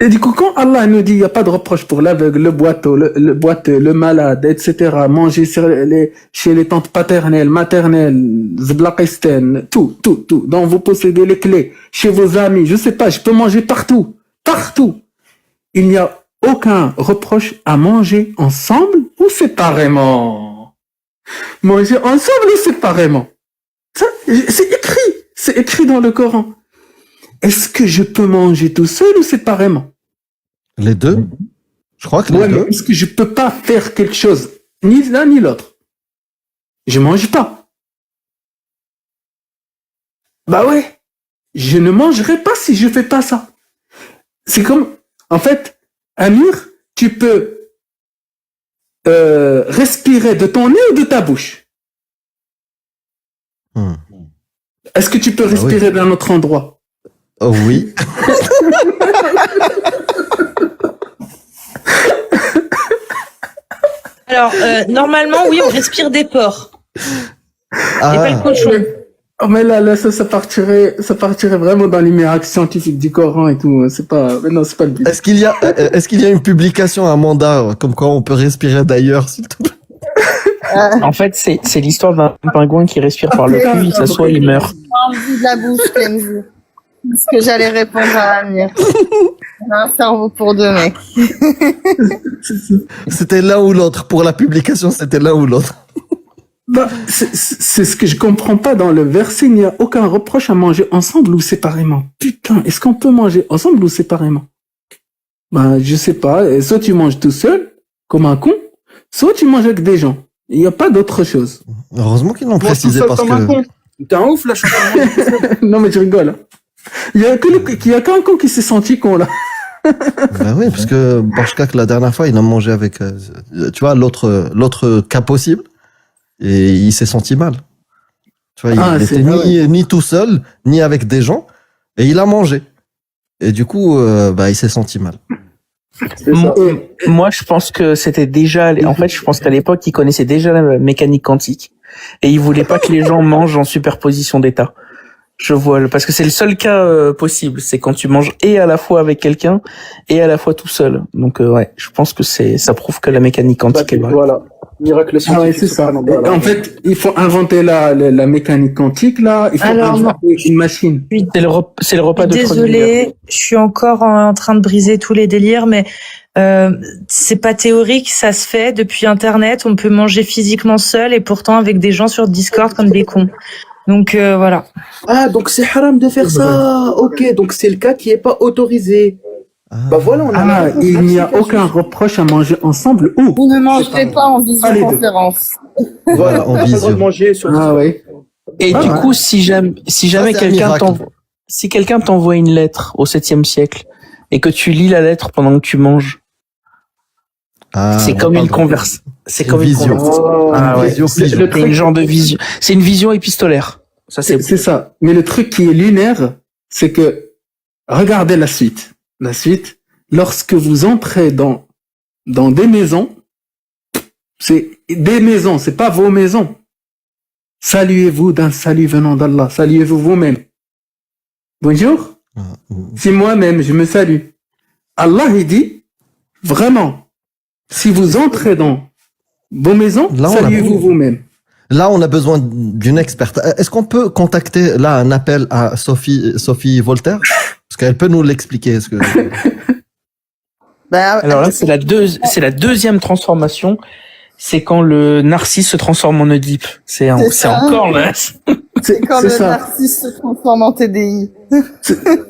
Speaker 6: Et du coup, quand Allah nous dit il n'y a pas de reproche pour l'aveugle, le boiteux, le boiteux, le malade, etc., manger chez les tantes paternelles, maternelles, zblaqisten, tout, dont vous possédez les clés, chez vos amis, je sais pas, je peux manger partout. Il n'y a aucun reproche à manger ensemble ou séparément. Manger ensemble ou séparément. Ça, c'est écrit dans le Coran. Est-ce que je peux manger tout seul ou séparément?
Speaker 5: Les deux? Je crois que les deux.
Speaker 6: Mais est-ce que je peux pas faire quelque chose, ni l'un ni l'autre? Je mange pas. Bah ouais. Je ne mangerai pas si je fais pas ça. C'est comme, en fait, Amir, tu peux respirer de ton nez ou de ta bouche? Est-ce que tu peux respirer d'un autre endroit?
Speaker 5: Oh oui.
Speaker 3: Alors, normalement, oui, on respire des porcs.
Speaker 5: Ah.
Speaker 3: Et pas le cochon.
Speaker 6: Oh, mais là, ça partirait vraiment dans les miracles scientifiques du Coran et tout. Mais non, c'est pas le but.
Speaker 5: Est-ce qu'il y a une publication, un mandat, comme quoi on peut respirer d'ailleurs, s'il te plaît?
Speaker 1: En fait, c'est l'histoire d'un pingouin qui respire par le cul, il s'assoit, il meurt.
Speaker 9: Envie de la bouche, Kenzie. Parce que j'allais répondre à Amir. J'ai un cerveau pour deux mecs.
Speaker 5: C'était l'un ou l'autre. Pour la publication, c'était l'un ou l'autre.
Speaker 6: Bah, c'est ce que je comprends pas dans le verset. Il n'y a aucun reproche à manger ensemble ou séparément. Putain, est-ce qu'on peut manger ensemble ou séparément? Bah, je sais pas. Et soit tu manges tout seul, comme un con, soit tu manges avec des gens. Il n'y a pas d'autre chose.
Speaker 5: Heureusement qu'ils l'ont
Speaker 11: Moi, tout
Speaker 5: précisé
Speaker 11: seul
Speaker 5: parce
Speaker 11: comme un
Speaker 5: que...
Speaker 11: con. T'es un ouf, là, je suis en train de manger tout seul.
Speaker 6: Non, mais je rigole. Il y a qu'un con qui s'est senti con, là.
Speaker 5: Bah oui, parce que Borchkak, la dernière fois, il a mangé avec, tu vois, l'autre cas possible. Et il s'est senti mal. Tu vois, il était ni tout seul, ni avec des gens. Et il a mangé. Et du coup, il s'est senti mal.
Speaker 1: Moi, je pense que c'était déjà, en fait, je pense qu'à l'époque, ils connaissaient déjà la mécanique quantique. Et ils voulaient pas que les gens mangent en superposition d'état. Je vois, parce que c'est le seul cas possible. C'est quand tu manges et à la fois avec quelqu'un et à la fois tout seul. Donc ouais, je pense que ça prouve que la mécanique quantique est vraie.
Speaker 4: Voilà. Miracle
Speaker 6: Ah ouais,
Speaker 4: scientifique.
Speaker 6: c'est ça.
Speaker 4: subhanallah.
Speaker 6: En fait, il faut inventer la mécanique quantique, là. Il faut
Speaker 13: Alors, non.
Speaker 6: inventer une machine.
Speaker 1: C'est le repas de
Speaker 13: Désolée, je suis encore en train de briser tous les délires, mais c'est pas théorique, ça se fait depuis Internet. On peut manger physiquement seul et pourtant avec des gens sur Discord comme des cons. Donc voilà.
Speaker 4: Ah, donc c'est haram de faire ça. Ok, donc c'est le cas qui est pas autorisé. Bah voilà, on a la
Speaker 6: Ah,
Speaker 4: réponse.
Speaker 6: il n'y a
Speaker 4: Merci,
Speaker 6: aucun reproche à manger ensemble où?
Speaker 9: Vous ne mangerez pas en
Speaker 6: Pas les deux.
Speaker 9: visioconférence.
Speaker 4: Voilà, on
Speaker 5: en
Speaker 4: a pas le droit
Speaker 5: visio.
Speaker 4: de manger sur
Speaker 6: Ah oui.
Speaker 1: Et
Speaker 6: Ah
Speaker 1: du
Speaker 6: ouais.
Speaker 1: coup, si jamais
Speaker 5: c'est un
Speaker 1: quelqu'un
Speaker 5: miracle.
Speaker 1: si quelqu'un t'envoie une lettre au 7e siècle et que tu lis la lettre pendant que tu manges,
Speaker 5: Ah,
Speaker 1: c'est
Speaker 5: on
Speaker 1: comme
Speaker 5: parle
Speaker 1: une
Speaker 5: de-
Speaker 1: converse. C'est
Speaker 5: une
Speaker 1: comme une
Speaker 5: visio.
Speaker 1: converse.
Speaker 4: Oh,
Speaker 1: Ah ouais.
Speaker 5: visio,
Speaker 1: C'est
Speaker 5: visio.
Speaker 1: une genre de vision. C'est une vision épistolaire. Ça c'est
Speaker 6: C'est ça. Mais le truc qui est lunaire, c'est que, regardez la suite. La suite, lorsque vous entrez dans des maisons, c'est des maisons, c'est pas vos maisons. Saluez-vous d'un salut venant d'Allah. Saluez-vous vous-même. Bonjour. Si moi-même, je me salue. Allah, il dit, vraiment, si vous entrez dans vos maisons,
Speaker 5: Là, on a-
Speaker 6: saluez-vous vous-même.
Speaker 5: Là, on a besoin d'une experte. Est-ce qu'on peut contacter là un appel à Sophie Voltaire? Parce qu'elle peut nous l'expliquer. Est-ce que...
Speaker 9: Ben,
Speaker 1: Alors là, c'est la deuxième transformation. C'est quand le narcisse se transforme en Oedipe. C'est
Speaker 9: ça.
Speaker 1: encore là.
Speaker 9: c'est quand
Speaker 6: c'est
Speaker 9: le
Speaker 6: ça.
Speaker 9: narcisse se transforme en TDI.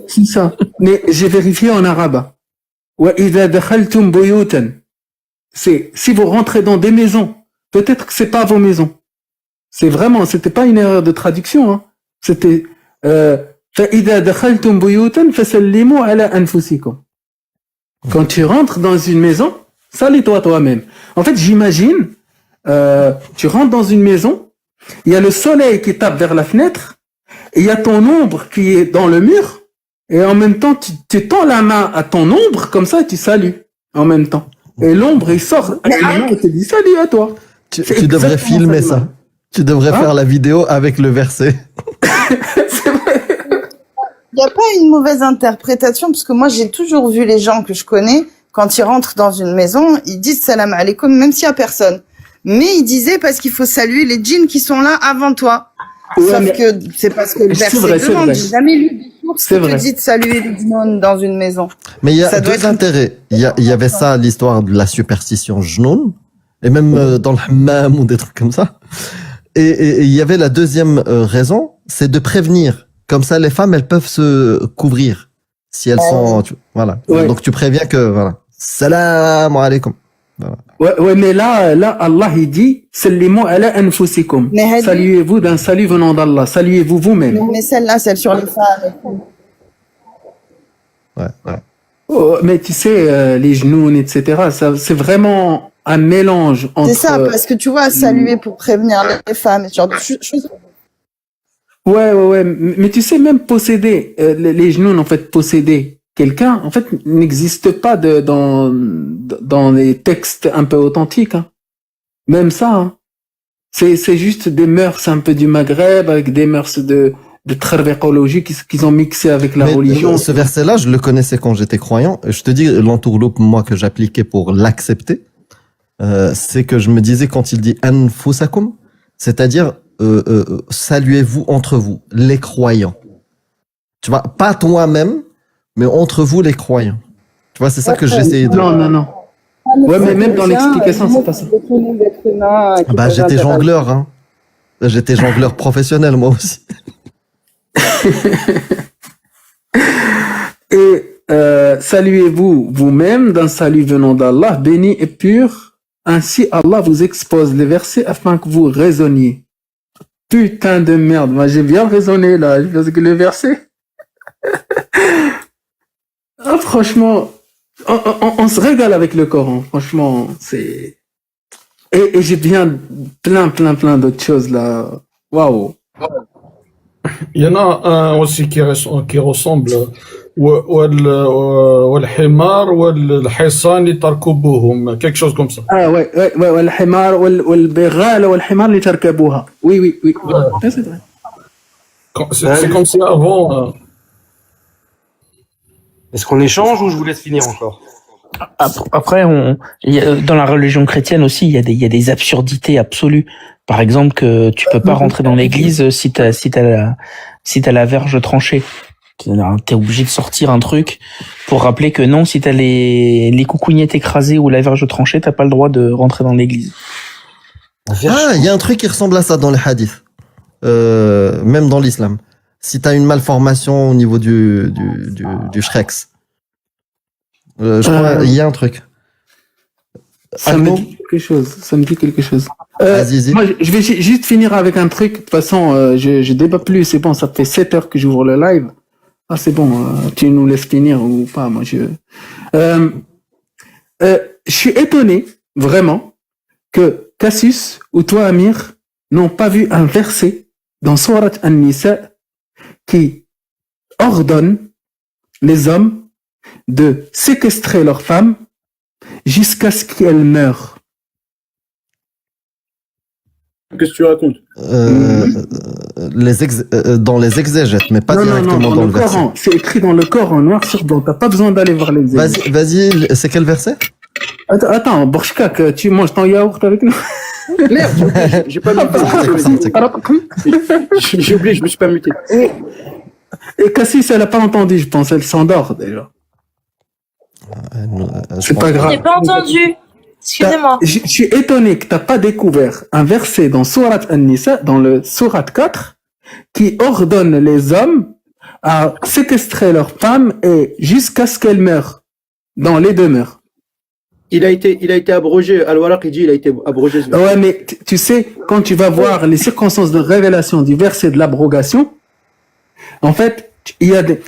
Speaker 6: C'est ça. Mais j'ai vérifié en arabe. وَإِذَا دَخَلْتُمْ بُيُوتًا. C'est si vous rentrez dans des maisons, peut-être que c'est pas vos maisons. C'est vraiment, c'était pas une erreur de traduction. Hein. C'était فَإِذَا دَخَلْتُمْ بُيُوتًا فَسَلِّمُوا عَلَى أَنفُسِكُمْ. Quand tu rentres dans une maison, salue-toi toi-même. En fait, j'imagine, tu rentres dans une maison, il y a le soleil qui tape vers la fenêtre, et il y a ton ombre qui est dans le mur, et en même temps, tu tends la main à ton ombre, comme ça, tu salues en même temps. Et l'ombre, il sort avec la main et te dit salut à toi.
Speaker 5: Tu
Speaker 6: C'est
Speaker 5: devrais
Speaker 6: exactement
Speaker 5: filmer
Speaker 6: ça.
Speaker 5: ça. Tu devrais
Speaker 6: Hein?
Speaker 5: faire la vidéo avec le verset.
Speaker 6: C'est vrai.
Speaker 9: Il n'y a pas une mauvaise interprétation, parce que moi, j'ai toujours vu les gens que je connais, quand ils rentrent dans une maison, ils disent salam alaikum, même s'il n'y a personne. Mais ils disaient parce qu'il faut saluer les djinns qui sont là avant toi.
Speaker 6: Ouais,
Speaker 9: Sauf
Speaker 6: mais-
Speaker 9: que c'est parce que le
Speaker 6: C'est
Speaker 9: verset
Speaker 6: vrai, c'est
Speaker 9: demande.
Speaker 6: vrai.
Speaker 9: J'ai jamais lu des sources
Speaker 6: C'est
Speaker 9: qui te
Speaker 6: vrai.
Speaker 9: dit de saluer les djinns dans une maison.
Speaker 5: Mais il y a
Speaker 9: Ça doit
Speaker 5: deux
Speaker 9: être-
Speaker 5: intérêts. Il y avait ça, l'histoire de la superstition jnoun, et même dans le hammam ou des trucs comme ça. Et il y avait la deuxième raison, c'est de prévenir. Comme ça, les femmes, elles peuvent se couvrir. Si elles sont, voilà.
Speaker 6: Ouais.
Speaker 5: Donc tu préviens que, voilà. Salam alaikum.
Speaker 6: Ouais, mais là, Allah, il dit, sallimu ala anfusikum.
Speaker 9: Mais elle dit-
Speaker 6: Saluez-vous d'un salut venant d'Allah. Saluez-vous vous-même.
Speaker 9: Mais celle-là, celle sur les femmes. et tout.
Speaker 5: Ouais.
Speaker 6: Oh, mais tu sais, les genoux, etc., ça, c'est vraiment un mélange entre...
Speaker 9: C'est ça, parce que tu vois, saluer pour prévenir les femmes, ce genre de choses.
Speaker 6: Ouais. Mais tu sais, même posséder, les genoux, en fait, posséder quelqu'un, en fait, n'existe pas dans les textes un peu authentiques. Hein. Même ça, hein. C'est juste des mœurs un peu du Maghreb, avec des mœurs de trévécologie qu'ils ont mixé avec la
Speaker 5: Mais
Speaker 6: religion.
Speaker 5: ce verset-là, je le connaissais quand j'étais croyant. Je te dis, l'entourloupe, moi, que j'appliquais pour l'accepter, c'est que je me disais quand il dit anfusakum, c'est-à-dire saluez-vous entre vous, les croyants. Tu vois, pas toi-même, mais entre vous, les croyants. Tu vois, c'est ça que j'essayais de...
Speaker 6: Non. Ouais, mais même dans l'explication, c'est pas ça.
Speaker 5: Bah, j'étais jongleur, hein. J'étais jongleur professionnel, moi aussi.
Speaker 6: Et saluez-vous vous-même d'un salut venant d'Allah, béni et pur. Ainsi, Allah vous expose les versets afin que vous raisonniez. Putain de merde, moi j'ai bien raisonné là, parce que les versets... Ah, franchement, on se régale avec le Coran, franchement, c'est... Et j'ai bien plein d'autres choses là. Waouh.
Speaker 10: Il y en a un aussi qui ressemble والحمار والحصان تركبوهم quelque chose comme ça.
Speaker 6: Ah ouais, والحمار والبغال والحمار اللي تركبوها. Oui. C'est vrai.
Speaker 10: C'est comme si avant.
Speaker 12: Est-ce qu'on échange ou je vous laisse finir encore?
Speaker 1: Après, dans la religion chrétienne aussi, il y a des absurdités absolues. Par exemple, que tu peux pas rentrer dans l'église si t'as la verge tranchée. T'es obligé de sortir un truc pour rappeler que non, si t'as les coucougnettes écrasées ou la verge tranchée, t'as pas le droit de rentrer dans l'église.
Speaker 5: Ah, il y a un truc qui ressemble à ça dans les hadiths. Même dans l'islam. Si t'as une malformation au niveau du shrex. Je crois, il y a un truc.
Speaker 6: Ça me dit quelque chose.
Speaker 5: Vas-y.
Speaker 6: Moi, je vais juste finir avec un truc. De toute façon, je débat plus. C'est bon, ça fait 7 heures que j'ouvre le live. Ah, c'est bon. Tu nous laisses finir ou pas? Moi, je suis étonné, vraiment, que Cassius ou toi, Amir, n'ont pas vu un verset dans Surat An-Nisa qui ordonne les hommes de séquestrer leurs femmes jusqu'à ce qu'elles meurent.
Speaker 11: Qu'est-ce que tu racontes?
Speaker 5: Dans les exégètes, mais pas directement dans le verset.
Speaker 6: Coran. C'est écrit dans le Coran, noir sur blanc. T'as pas besoin d'aller voir les exégètes.
Speaker 5: Vas-y, c'est quel verset?
Speaker 6: Attends, Borchkak, tu manges ton yaourt avec nous?
Speaker 11: Merde, j'ai pas muté. J'ai oublié, je me suis pas muté.
Speaker 6: Et Cassis, elle a pas entendu, je pense. Elle s'endort déjà. C'est pas grave.
Speaker 13: J'ai pas entendu. Excusez-moi.
Speaker 6: Je suis étonné que t'as pas découvert un verset dans Surat An-Nisa, dans le Surat 4, qui ordonne les hommes à séquestrer leurs femmes et jusqu'à ce qu'elles meurent dans les demeures.
Speaker 11: Il a été abrogé. Al-Waraq, il dit, il a été abrogé.
Speaker 6: Ouais, mais tu sais, quand tu vas voir les circonstances de révélation du verset de l'abrogation, en fait, il y a des,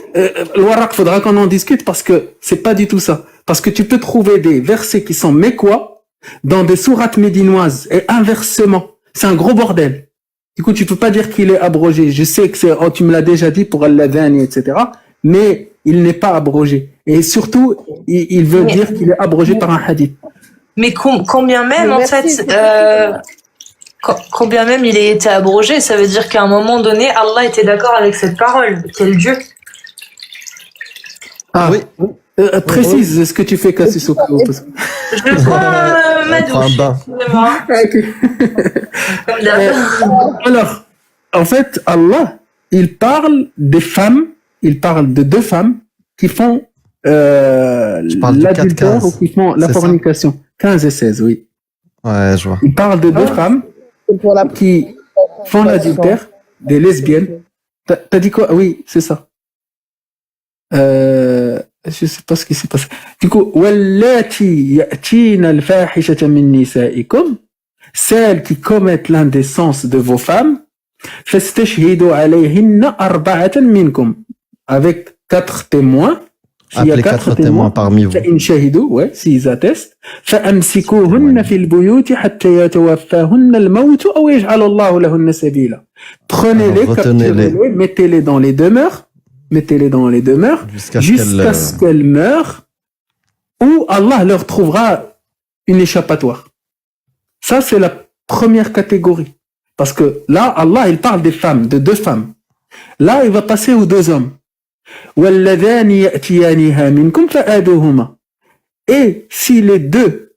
Speaker 6: Al-Waraq, faudra qu'on en discute parce que c'est pas du tout ça. Parce que tu peux trouver des versets qui sont mécois dans des sourates médinoises et inversement. C'est un gros bordel. Du coup, tu peux pas dire qu'il est abrogé. Je sais que tu me l'as déjà dit pour Al-Ladhani, etc. Mais il n'est pas abrogé. Et surtout, il veut dire qu'il est abrogé par un hadith.
Speaker 13: Mais combien même, en fait, combien même il ait été abrogé, ça veut dire qu'à un moment donné, Allah était d'accord avec cette parole. Quel Dieu.
Speaker 6: Ah oui. Précise ce que tu fais, Cassis.
Speaker 13: Je prends ma douche.
Speaker 6: Alors, en fait, Allah, il parle des femmes, il parle de deux femmes qui font l'adultère ou qui font la fornication. 15 et 16, oui.
Speaker 5: Ouais, je vois.
Speaker 6: Il parle de deux femmes qui font l'adultère, des lesbiennes. T'as dit quoi? Oui, c'est ça. Je sais pas ce qui s'est passé. Du coup, wallati ya'tina al-fahishata min nisa'ikum, celles qui commettent l'indécence de vos femmes, fastashhidu alayhinna arba'atan minkum, avec 4 témoins. S'il y a 4 témoins
Speaker 5: parmi vous.
Speaker 6: فإن شهدوا, ouais, s'ils attestent, فأمسكوهن في البيوت حتى يتوفاهن الموت أو يجعل الله لهن سبيلا. Prenez-les, capturez-les, mettez-les dans les demeures. Mettez-les dans les demeures jusqu'à ce qu'elles meurent ou Allah leur trouvera une échappatoire. Ça, c'est la première catégorie. Parce que là, Allah, il parle des femmes, de deux femmes. Là, il va passer aux deux hommes. Et si les deux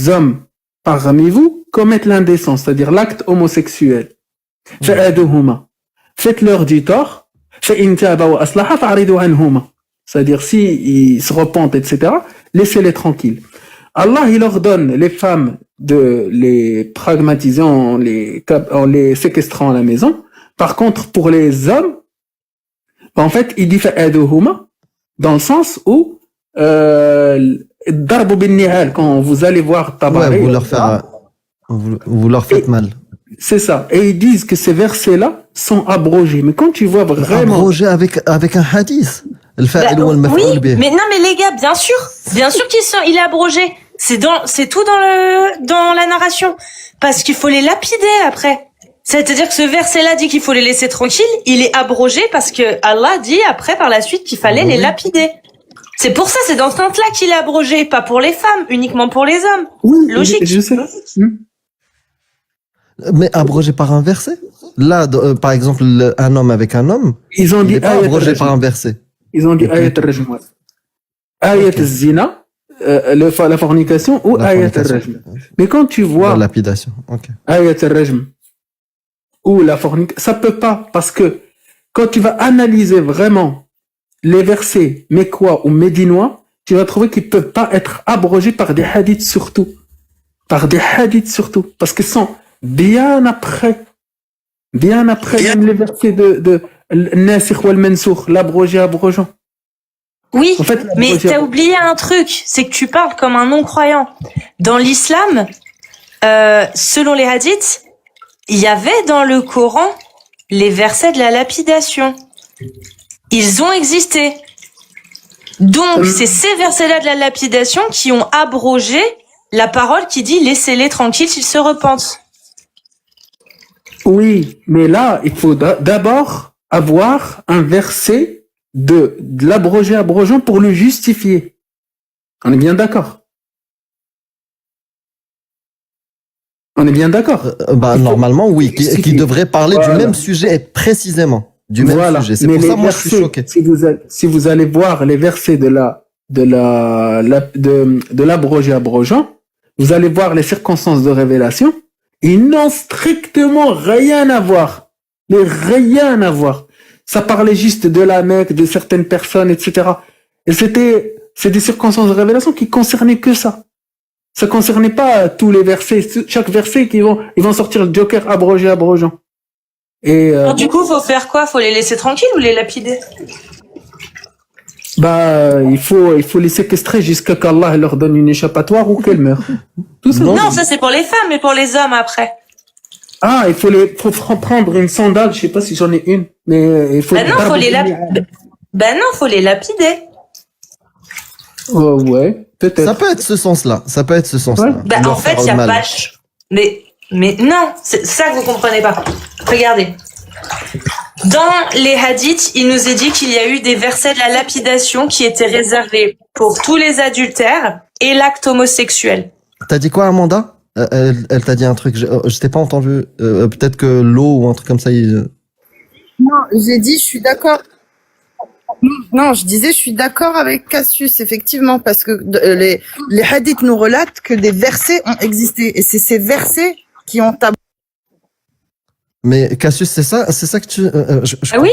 Speaker 6: hommes parmi vous commettent l'indécence, c'est-à-dire l'acte homosexuel, faites-leur du tort. C'est-à-dire s'ils se repentent, etc., laissez-les tranquilles. Allah, il ordonne les femmes de les pragmatiser en les séquestrant à la maison. Par contre, pour les hommes, en fait, il dit dans le sens où quand vous allez voir Tabaré,
Speaker 5: vous leur faites mal.
Speaker 6: C'est ça. Et ils disent que ces versets-là sont abrogés. Mais quand tu vois vraiment...
Speaker 5: Abrogés avec un hadith.
Speaker 13: Oui, mais non, mais les gars, bien sûr qu'il est abrogé. C'est tout dans la narration. Parce qu'il faut les lapider après. C'est-à-dire que ce verset-là dit qu'il faut les laisser tranquilles. Il est abrogé parce que Allah dit après, par la suite, qu'il fallait les lapider. C'est pour ça, c'est dans ce sens-là qu'il est abrogé. Pas pour les femmes, uniquement pour les hommes.
Speaker 6: Oui,
Speaker 13: logique.
Speaker 6: Je sais.
Speaker 5: Mais abrogé par un verset? Là, par exemple, un homme avec un homme,
Speaker 6: ils ont
Speaker 5: il
Speaker 6: dit
Speaker 5: n'est pas
Speaker 6: ayat
Speaker 5: abrogé
Speaker 6: al-rajm.
Speaker 5: par un verset.
Speaker 6: Ils ont dit
Speaker 5: Et puis-
Speaker 6: ayat al-rajm. Ayat al-zina, la fornication ou
Speaker 5: La
Speaker 6: ayat
Speaker 5: fornication.
Speaker 6: al-rajm. Mais quand tu
Speaker 5: La
Speaker 6: vois
Speaker 5: lapidation. Ok.
Speaker 6: ayat al-rajm ou la fornication, ça peut pas, parce que quand tu vas analyser vraiment les versets mécois ou médinois, tu vas trouver qu'ils peuvent pas être abrogés par des hadiths surtout. Par des hadiths surtout. Parce qu'ils sont bien après même les versets de Nasikh wal Mansoukh, l'abrogé abrogeant.
Speaker 13: Oui,
Speaker 6: En fait,
Speaker 13: mais
Speaker 6: l'abrogé
Speaker 13: t'as oublié un truc, c'est que tu parles comme un non-croyant. Dans l'islam, selon les hadiths, il y avait dans le Coran les versets de la lapidation. Ils ont existé. Donc, c'est ces versets-là de la lapidation qui ont abrogé la parole qui dit « laissez-les tranquilles s'ils se repentent ».
Speaker 6: Oui, mais là, il faut d'abord avoir un verset de l'abrogé abrogeant pour le justifier. On est bien d'accord. On est bien d'accord.
Speaker 5: Normalement, oui, qui
Speaker 6: justifier.
Speaker 5: devrait parler
Speaker 6: Voilà.
Speaker 5: du même sujet précisément. Du même
Speaker 6: Voilà.
Speaker 5: sujet. C'est
Speaker 6: Mais
Speaker 5: pour ça,
Speaker 6: les
Speaker 5: moi, je suis
Speaker 6: versets,
Speaker 5: choqué.
Speaker 6: si vous allez voir les versets de l'abrogé abrogeant, vous allez voir les circonstances de révélation. Ils n'ont strictement rien à voir. Mais rien à voir. Ça parlait juste de la Mecque, de certaines personnes, etc. Et c'est des circonstances de révélation qui concernaient que ça. Ça concernait pas tous les versets. Chaque verset ils vont sortir le joker abrogé abrogeant. Et
Speaker 13: Alors, du coup, faut faire quoi? Faut les laisser tranquilles ou les lapider?
Speaker 6: il faut les séquestrer jusqu'à qu'Allah leur donne une échappatoire ou qu'elles meurent. Tout ça.
Speaker 13: Non, ça c'est pour les femmes, mais pour les hommes après.
Speaker 6: Ah, il faut prendre une sandale, je sais pas si j'en ai une, mais il faut.
Speaker 13: Ben non, faut les faut les lapider.
Speaker 6: Oh, ouais, peut-être.
Speaker 5: Ça peut être ce sens-là. Ça peut être ce sens-là.
Speaker 13: Ben,
Speaker 5: Leur
Speaker 13: en fait,
Speaker 5: faire
Speaker 13: il y a
Speaker 5: mal.
Speaker 13: pas mais non, c'est ça que vous comprenez pas. Regardez. Dans les hadiths, il nous est dit qu'il y a eu des versets de la lapidation qui étaient réservés pour tous les adultères et l'acte homosexuel.
Speaker 5: T'as dit quoi, Amanda? Elle t'a dit un truc. Je t'ai pas entendu. Peut-être que l'eau ou un truc comme ça.
Speaker 9: Non, j'ai dit, je suis d'accord. Non, je disais, je suis d'accord avec Cassius, effectivement, parce que les hadiths nous relatent que des versets ont existé. Et c'est ces versets qui ont
Speaker 5: Mais Cassius, c'est ça que tu.
Speaker 13: Ah oui?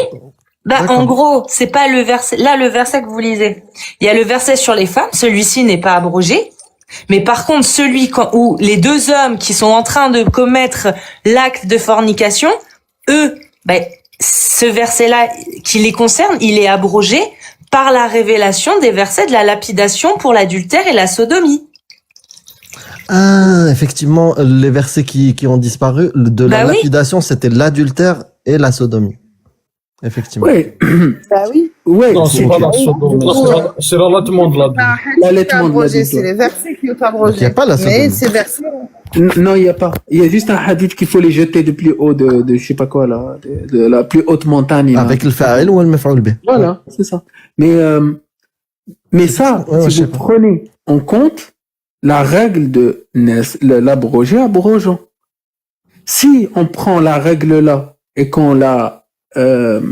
Speaker 13: Bah,
Speaker 5: D'accord.
Speaker 13: en gros, c'est pas le verset, là, le verset que vous lisez. Il y a le verset sur les femmes, celui-ci n'est pas abrogé. Mais par contre, celui où les deux hommes qui sont en train de commettre l'acte de fornication, eux, ben, ce verset-là qui les concerne, il est abrogé par la révélation des versets de la lapidation pour l'adultère et la sodomie.
Speaker 5: Ah, effectivement, les versets qui ont disparu de la
Speaker 13: Bah oui.
Speaker 5: lapidation, c'était l'adultère et la sodomie. Effectivement.
Speaker 6: Oui.
Speaker 9: Bah oui.
Speaker 6: Ouais,
Speaker 10: Non,
Speaker 6: c'est
Speaker 10: c'est pas la sodomie, c'est l'allaitement de la vie.
Speaker 6: l'allaitement de la
Speaker 9: abrogé,
Speaker 6: vie.
Speaker 9: c'est les versets qui ont
Speaker 5: Donc, il
Speaker 9: abrogé.
Speaker 5: n'y a pas la sodomie.
Speaker 9: Mais ces versets,
Speaker 6: Non, il y a pas. Il y a juste un hadith qu'il faut les jeter de plus haut de je sais pas quoi là, de la plus haute montagne. là.
Speaker 5: Avec le fa'il ou le maf'ul bih.
Speaker 6: Voilà, c'est ça. Mais ça,
Speaker 5: Ouais, je
Speaker 6: si
Speaker 5: sais
Speaker 6: vous
Speaker 5: pas.
Speaker 6: prenez en compte la règle de l'abrogé abrogeant. Si on prend la règle là et qu'on la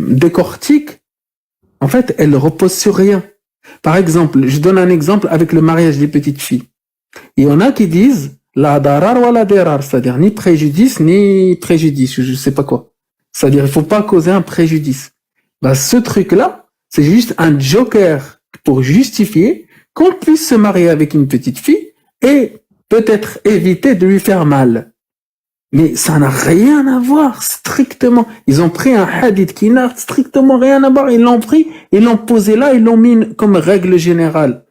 Speaker 6: décortique, en fait, elle repose sur rien. Par exemple, je donne un exemple avec le mariage des petites filles. Il y en a qui disent la darar ou la dirar, c'est-à-dire ni préjudice ni préjudice, je sais pas quoi. C'est-à-dire il faut pas causer un préjudice. Bah, ce truc-là, c'est juste un joker pour justifier qu'on puisse se marier avec une petite fille et peut-être éviter de lui faire mal. Mais ça n'a rien à voir, strictement. Ils ont pris un hadith qui n'a strictement rien à voir. Ils l'ont pris, ils l'ont posé là, ils l'ont mis comme règle générale.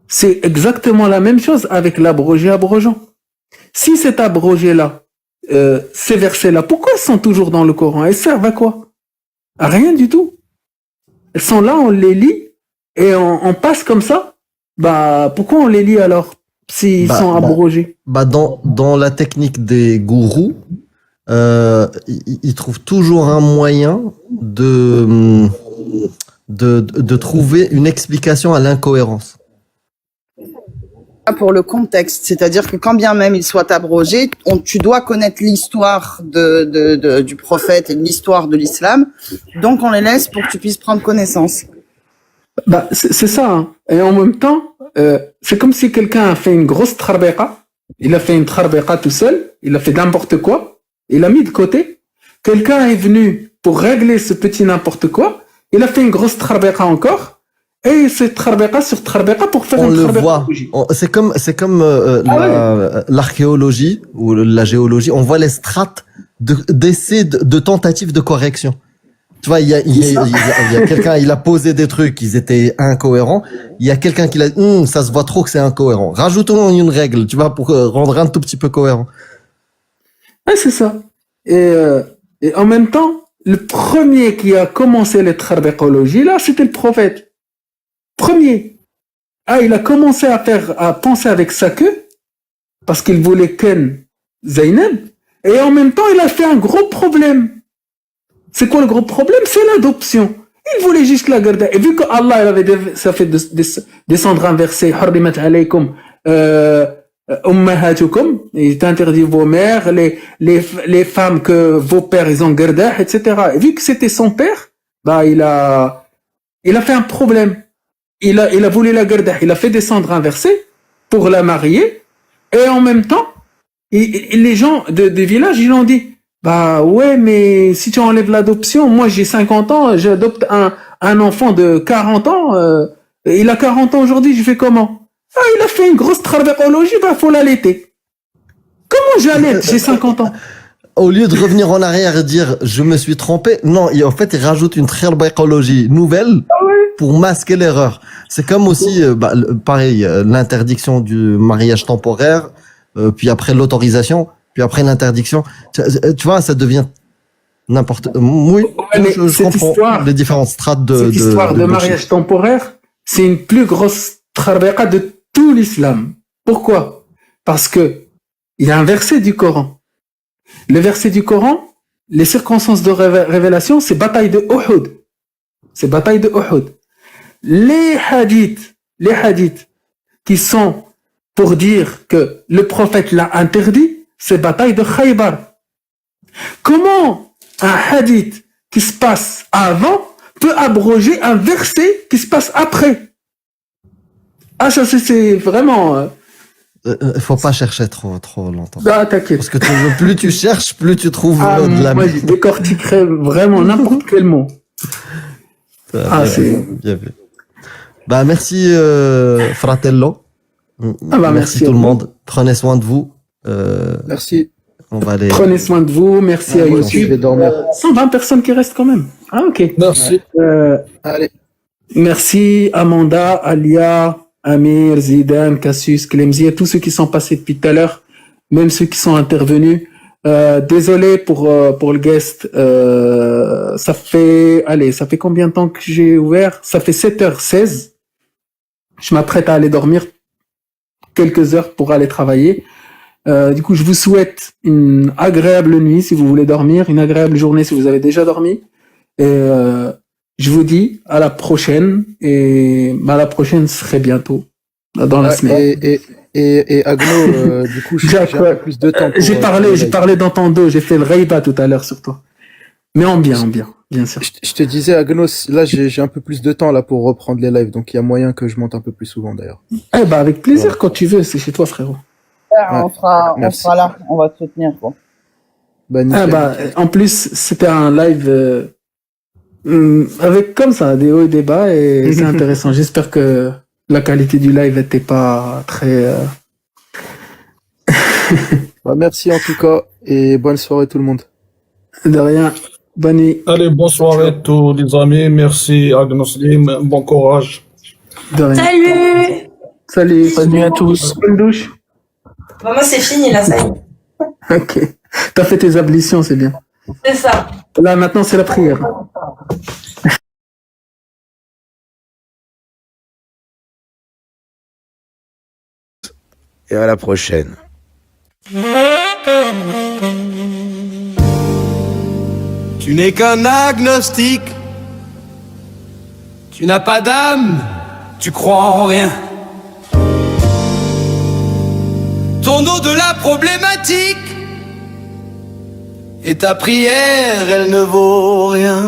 Speaker 6: C'est exactement la même chose avec l'abrogé abrogeant. Si cet abrogé-là, ces versets-là, pourquoi ils sont toujours dans le Coran? Ils servent à quoi? À rien du tout. Ils sont là, on les lit, et on passe comme ça. Bah, pourquoi on les lit alors? S'ils sont abrogés.
Speaker 5: Bah, dans la technique des gourous, ils trouvent toujours un moyen de trouver une explication à l'incohérence.
Speaker 9: pour le contexte, c'est-à-dire que quand bien même il soit abrogé, tu dois connaître l'histoire du prophète et l'histoire de l'islam, donc on les laisse pour que tu puisses prendre connaissance.
Speaker 6: Bah, c'est ça. Hein. Et en même temps, c'est comme si quelqu'un a fait une grosse trarbeka. Il a fait une trarbeka tout seul. Il a fait n'importe quoi. Il a mis de côté. Quelqu'un est venu pour régler ce petit n'importe quoi. Il a fait une grosse trarbeka encore. Et c'est trarbeka sur trarbeka pour faire
Speaker 5: On
Speaker 6: une
Speaker 5: le
Speaker 6: trarbeka.
Speaker 5: voit. C'est comme l'archéologie ou la géologie. On voit les strates d'essais de tentatives de correction. Tu vois, il y a quelqu'un, il a posé des trucs, ils étaient incohérents. Il y a quelqu'un qui l'a dit, ça se voit trop que c'est incohérent. Rajoutons une règle, tu vois, pour rendre un tout petit peu cohérent.
Speaker 6: Ouais, c'est ça. Et en même temps, le premier qui a commencé les trarbécologies, là, c'était le prophète. Premier. Ah, il a commencé à penser avec sa queue, parce qu'il voulait ken Zaynab, et en même temps, il a fait un gros problème. C'est quoi le gros problème? C'est l'adoption. Il voulait juste la garder. Et vu que Allah ça fait descendre un verset, Harrimat alaykum ummahatukum, il t'interdit vos mères, les femmes que vos pères ils ont gardé, etc. Et vu que c'était son père, bah il a fait un problème. Il a voulu la garder. Il a fait descendre un verset pour la marier. Et en même temps, les gens des villages, ils l'ont dit. Bah ouais, mais si tu enlèves l'adoption, moi j'ai 50 ans, j'adopte un enfant de 40 ans, il a 40 ans aujourd'hui, je fais comment? Ah, il a fait une grosse trarbécologie, bah faut l'allaiter. Comment j'allaite? J'ai 50 ans.
Speaker 5: Au lieu de revenir en arrière et dire je me suis trompé, non, en fait il rajoute une trarbécologie nouvelle pour masquer l'erreur. C'est comme aussi, pareil, l'interdiction du mariage temporaire, puis après l'autorisation. Puis après l'interdiction, tu vois, ça devient n'importe. Oui,
Speaker 6: mais
Speaker 5: je comprends les différentes strates de.
Speaker 6: Cette histoire de mariage temporaire, c'est une plus grosse trarbeka de tout l'islam. Pourquoi? Parce que il y a un verset du Coran. Le verset du Coran, les circonstances de révélation, c'est bataille de Uhud. C'est bataille de Uhud. Les hadiths qui sont pour dire que le prophète l'a interdit, c'est bataille de Khaybar. Comment un hadith qui se passe avant peut abroger un verset qui se passe après? Ah, ça c'est vraiment...
Speaker 5: Faut pas chercher trop longtemps.
Speaker 6: Ah, t'inquiète.
Speaker 5: Parce que plus tu cherches, plus tu trouves de la...
Speaker 6: Moi, je décortiquerais vraiment n'importe quel mot.
Speaker 5: C'est... Bien vu. Bah, merci, fratello. Merci tout le monde. Prenez soin de vous.
Speaker 4: Merci.
Speaker 5: On va aller...
Speaker 6: Prenez soin de vous. Merci à YouTube.
Speaker 4: Je vais dormir.
Speaker 6: 120 personnes qui restent quand même. Ah, ok.
Speaker 10: Merci.
Speaker 4: Allez.
Speaker 6: Merci Amanda, Alia, Amir, Zidane, Cassius, Clemzy, et tous ceux qui sont passés depuis tout à l'heure, même ceux qui sont intervenus. Désolé pour le guest. Ça fait combien de temps que j'ai ouvert? Ça fait 7h16. Je m'apprête à aller dormir quelques heures pour aller travailler. Du coup, je vous souhaite une agréable nuit si vous voulez dormir, une agréable journée si vous avez déjà dormi. Et je vous dis à la prochaine. Et la prochaine serait bientôt dans la semaine.
Speaker 4: Et Agno, du coup, j'ai un peu plus de temps.
Speaker 6: J'ai parlé dans ton dos. J'ai fait le Reiba tout à l'heure sur toi. Mais en bien, bien sûr.
Speaker 4: Je te disais, Agno, là, j'ai un peu plus de temps là pour reprendre les lives, donc il y a moyen que je monte un peu plus souvent d'ailleurs.
Speaker 6: Eh ben, avec plaisir quand tu veux. C'est chez toi, frérot.
Speaker 9: On sera là, on va te soutenir, quoi.
Speaker 6: En plus, c'était un live avec comme ça, des hauts et des bas, et c'est intéressant. J'espère que la qualité du live était pas très...
Speaker 4: Merci en tout cas, et bonne soirée tout le monde.
Speaker 6: De rien. Bonne nuit.
Speaker 10: Allez, bonne soirée à tous les amis. Merci Agnoslim. Bon courage.
Speaker 6: De rien. Salut à tous. Bonne douche.
Speaker 13: Moi, c'est fini, là, ça y est.
Speaker 6: Ok. T'as fait tes ablutions, c'est bien.
Speaker 13: C'est ça.
Speaker 6: Là, maintenant, c'est la prière.
Speaker 14: Et à la prochaine.
Speaker 2: Tu n'es qu'un agnostique. Tu n'as pas d'âme. Tu crois en rien. Ton au-delà problématique. Et ta prière, elle ne vaut rien.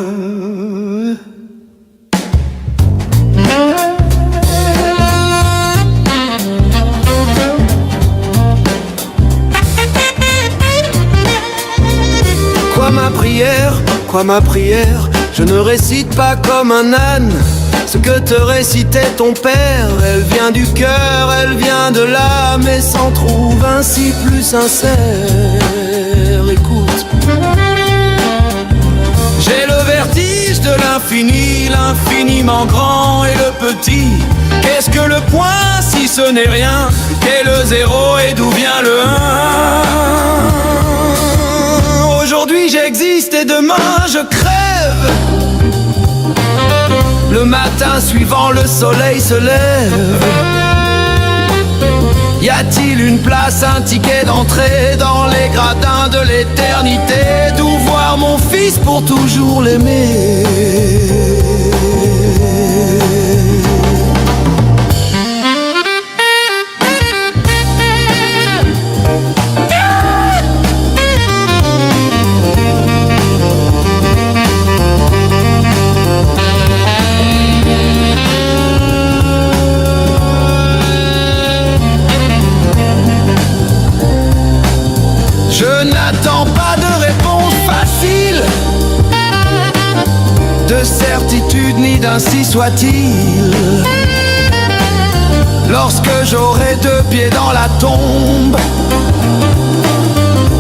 Speaker 2: Quoi ma prière, je ne récite pas comme un âne ce que te récitait ton père. Elle vient du cœur, elle vient de l'âme et s'en trouve ainsi plus sincère. Écoute, j'ai le vertige de l'infini, l'infiniment grand et le petit. Qu'est-ce que le point si ce n'est rien? Qu'est le zéro et d'où vient le 1? Aujourd'hui j'existe et demain je crève. Le matin suivant le soleil se lève. Y a-t-il une place, un ticket d'entrée dans les gradins de l'éternité? D'où voir mon fils pour toujours l'aimer? Je n'attends pas de réponse facile, de certitude ni d'ainsi soit-il. Lorsque j'aurai deux pieds dans la tombe,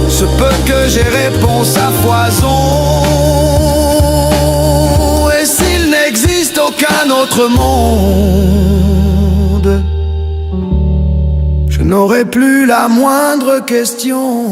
Speaker 2: se peut que j'ai réponse à foison. Et s'il n'existe aucun autre monde, je n'aurai plus la moindre question.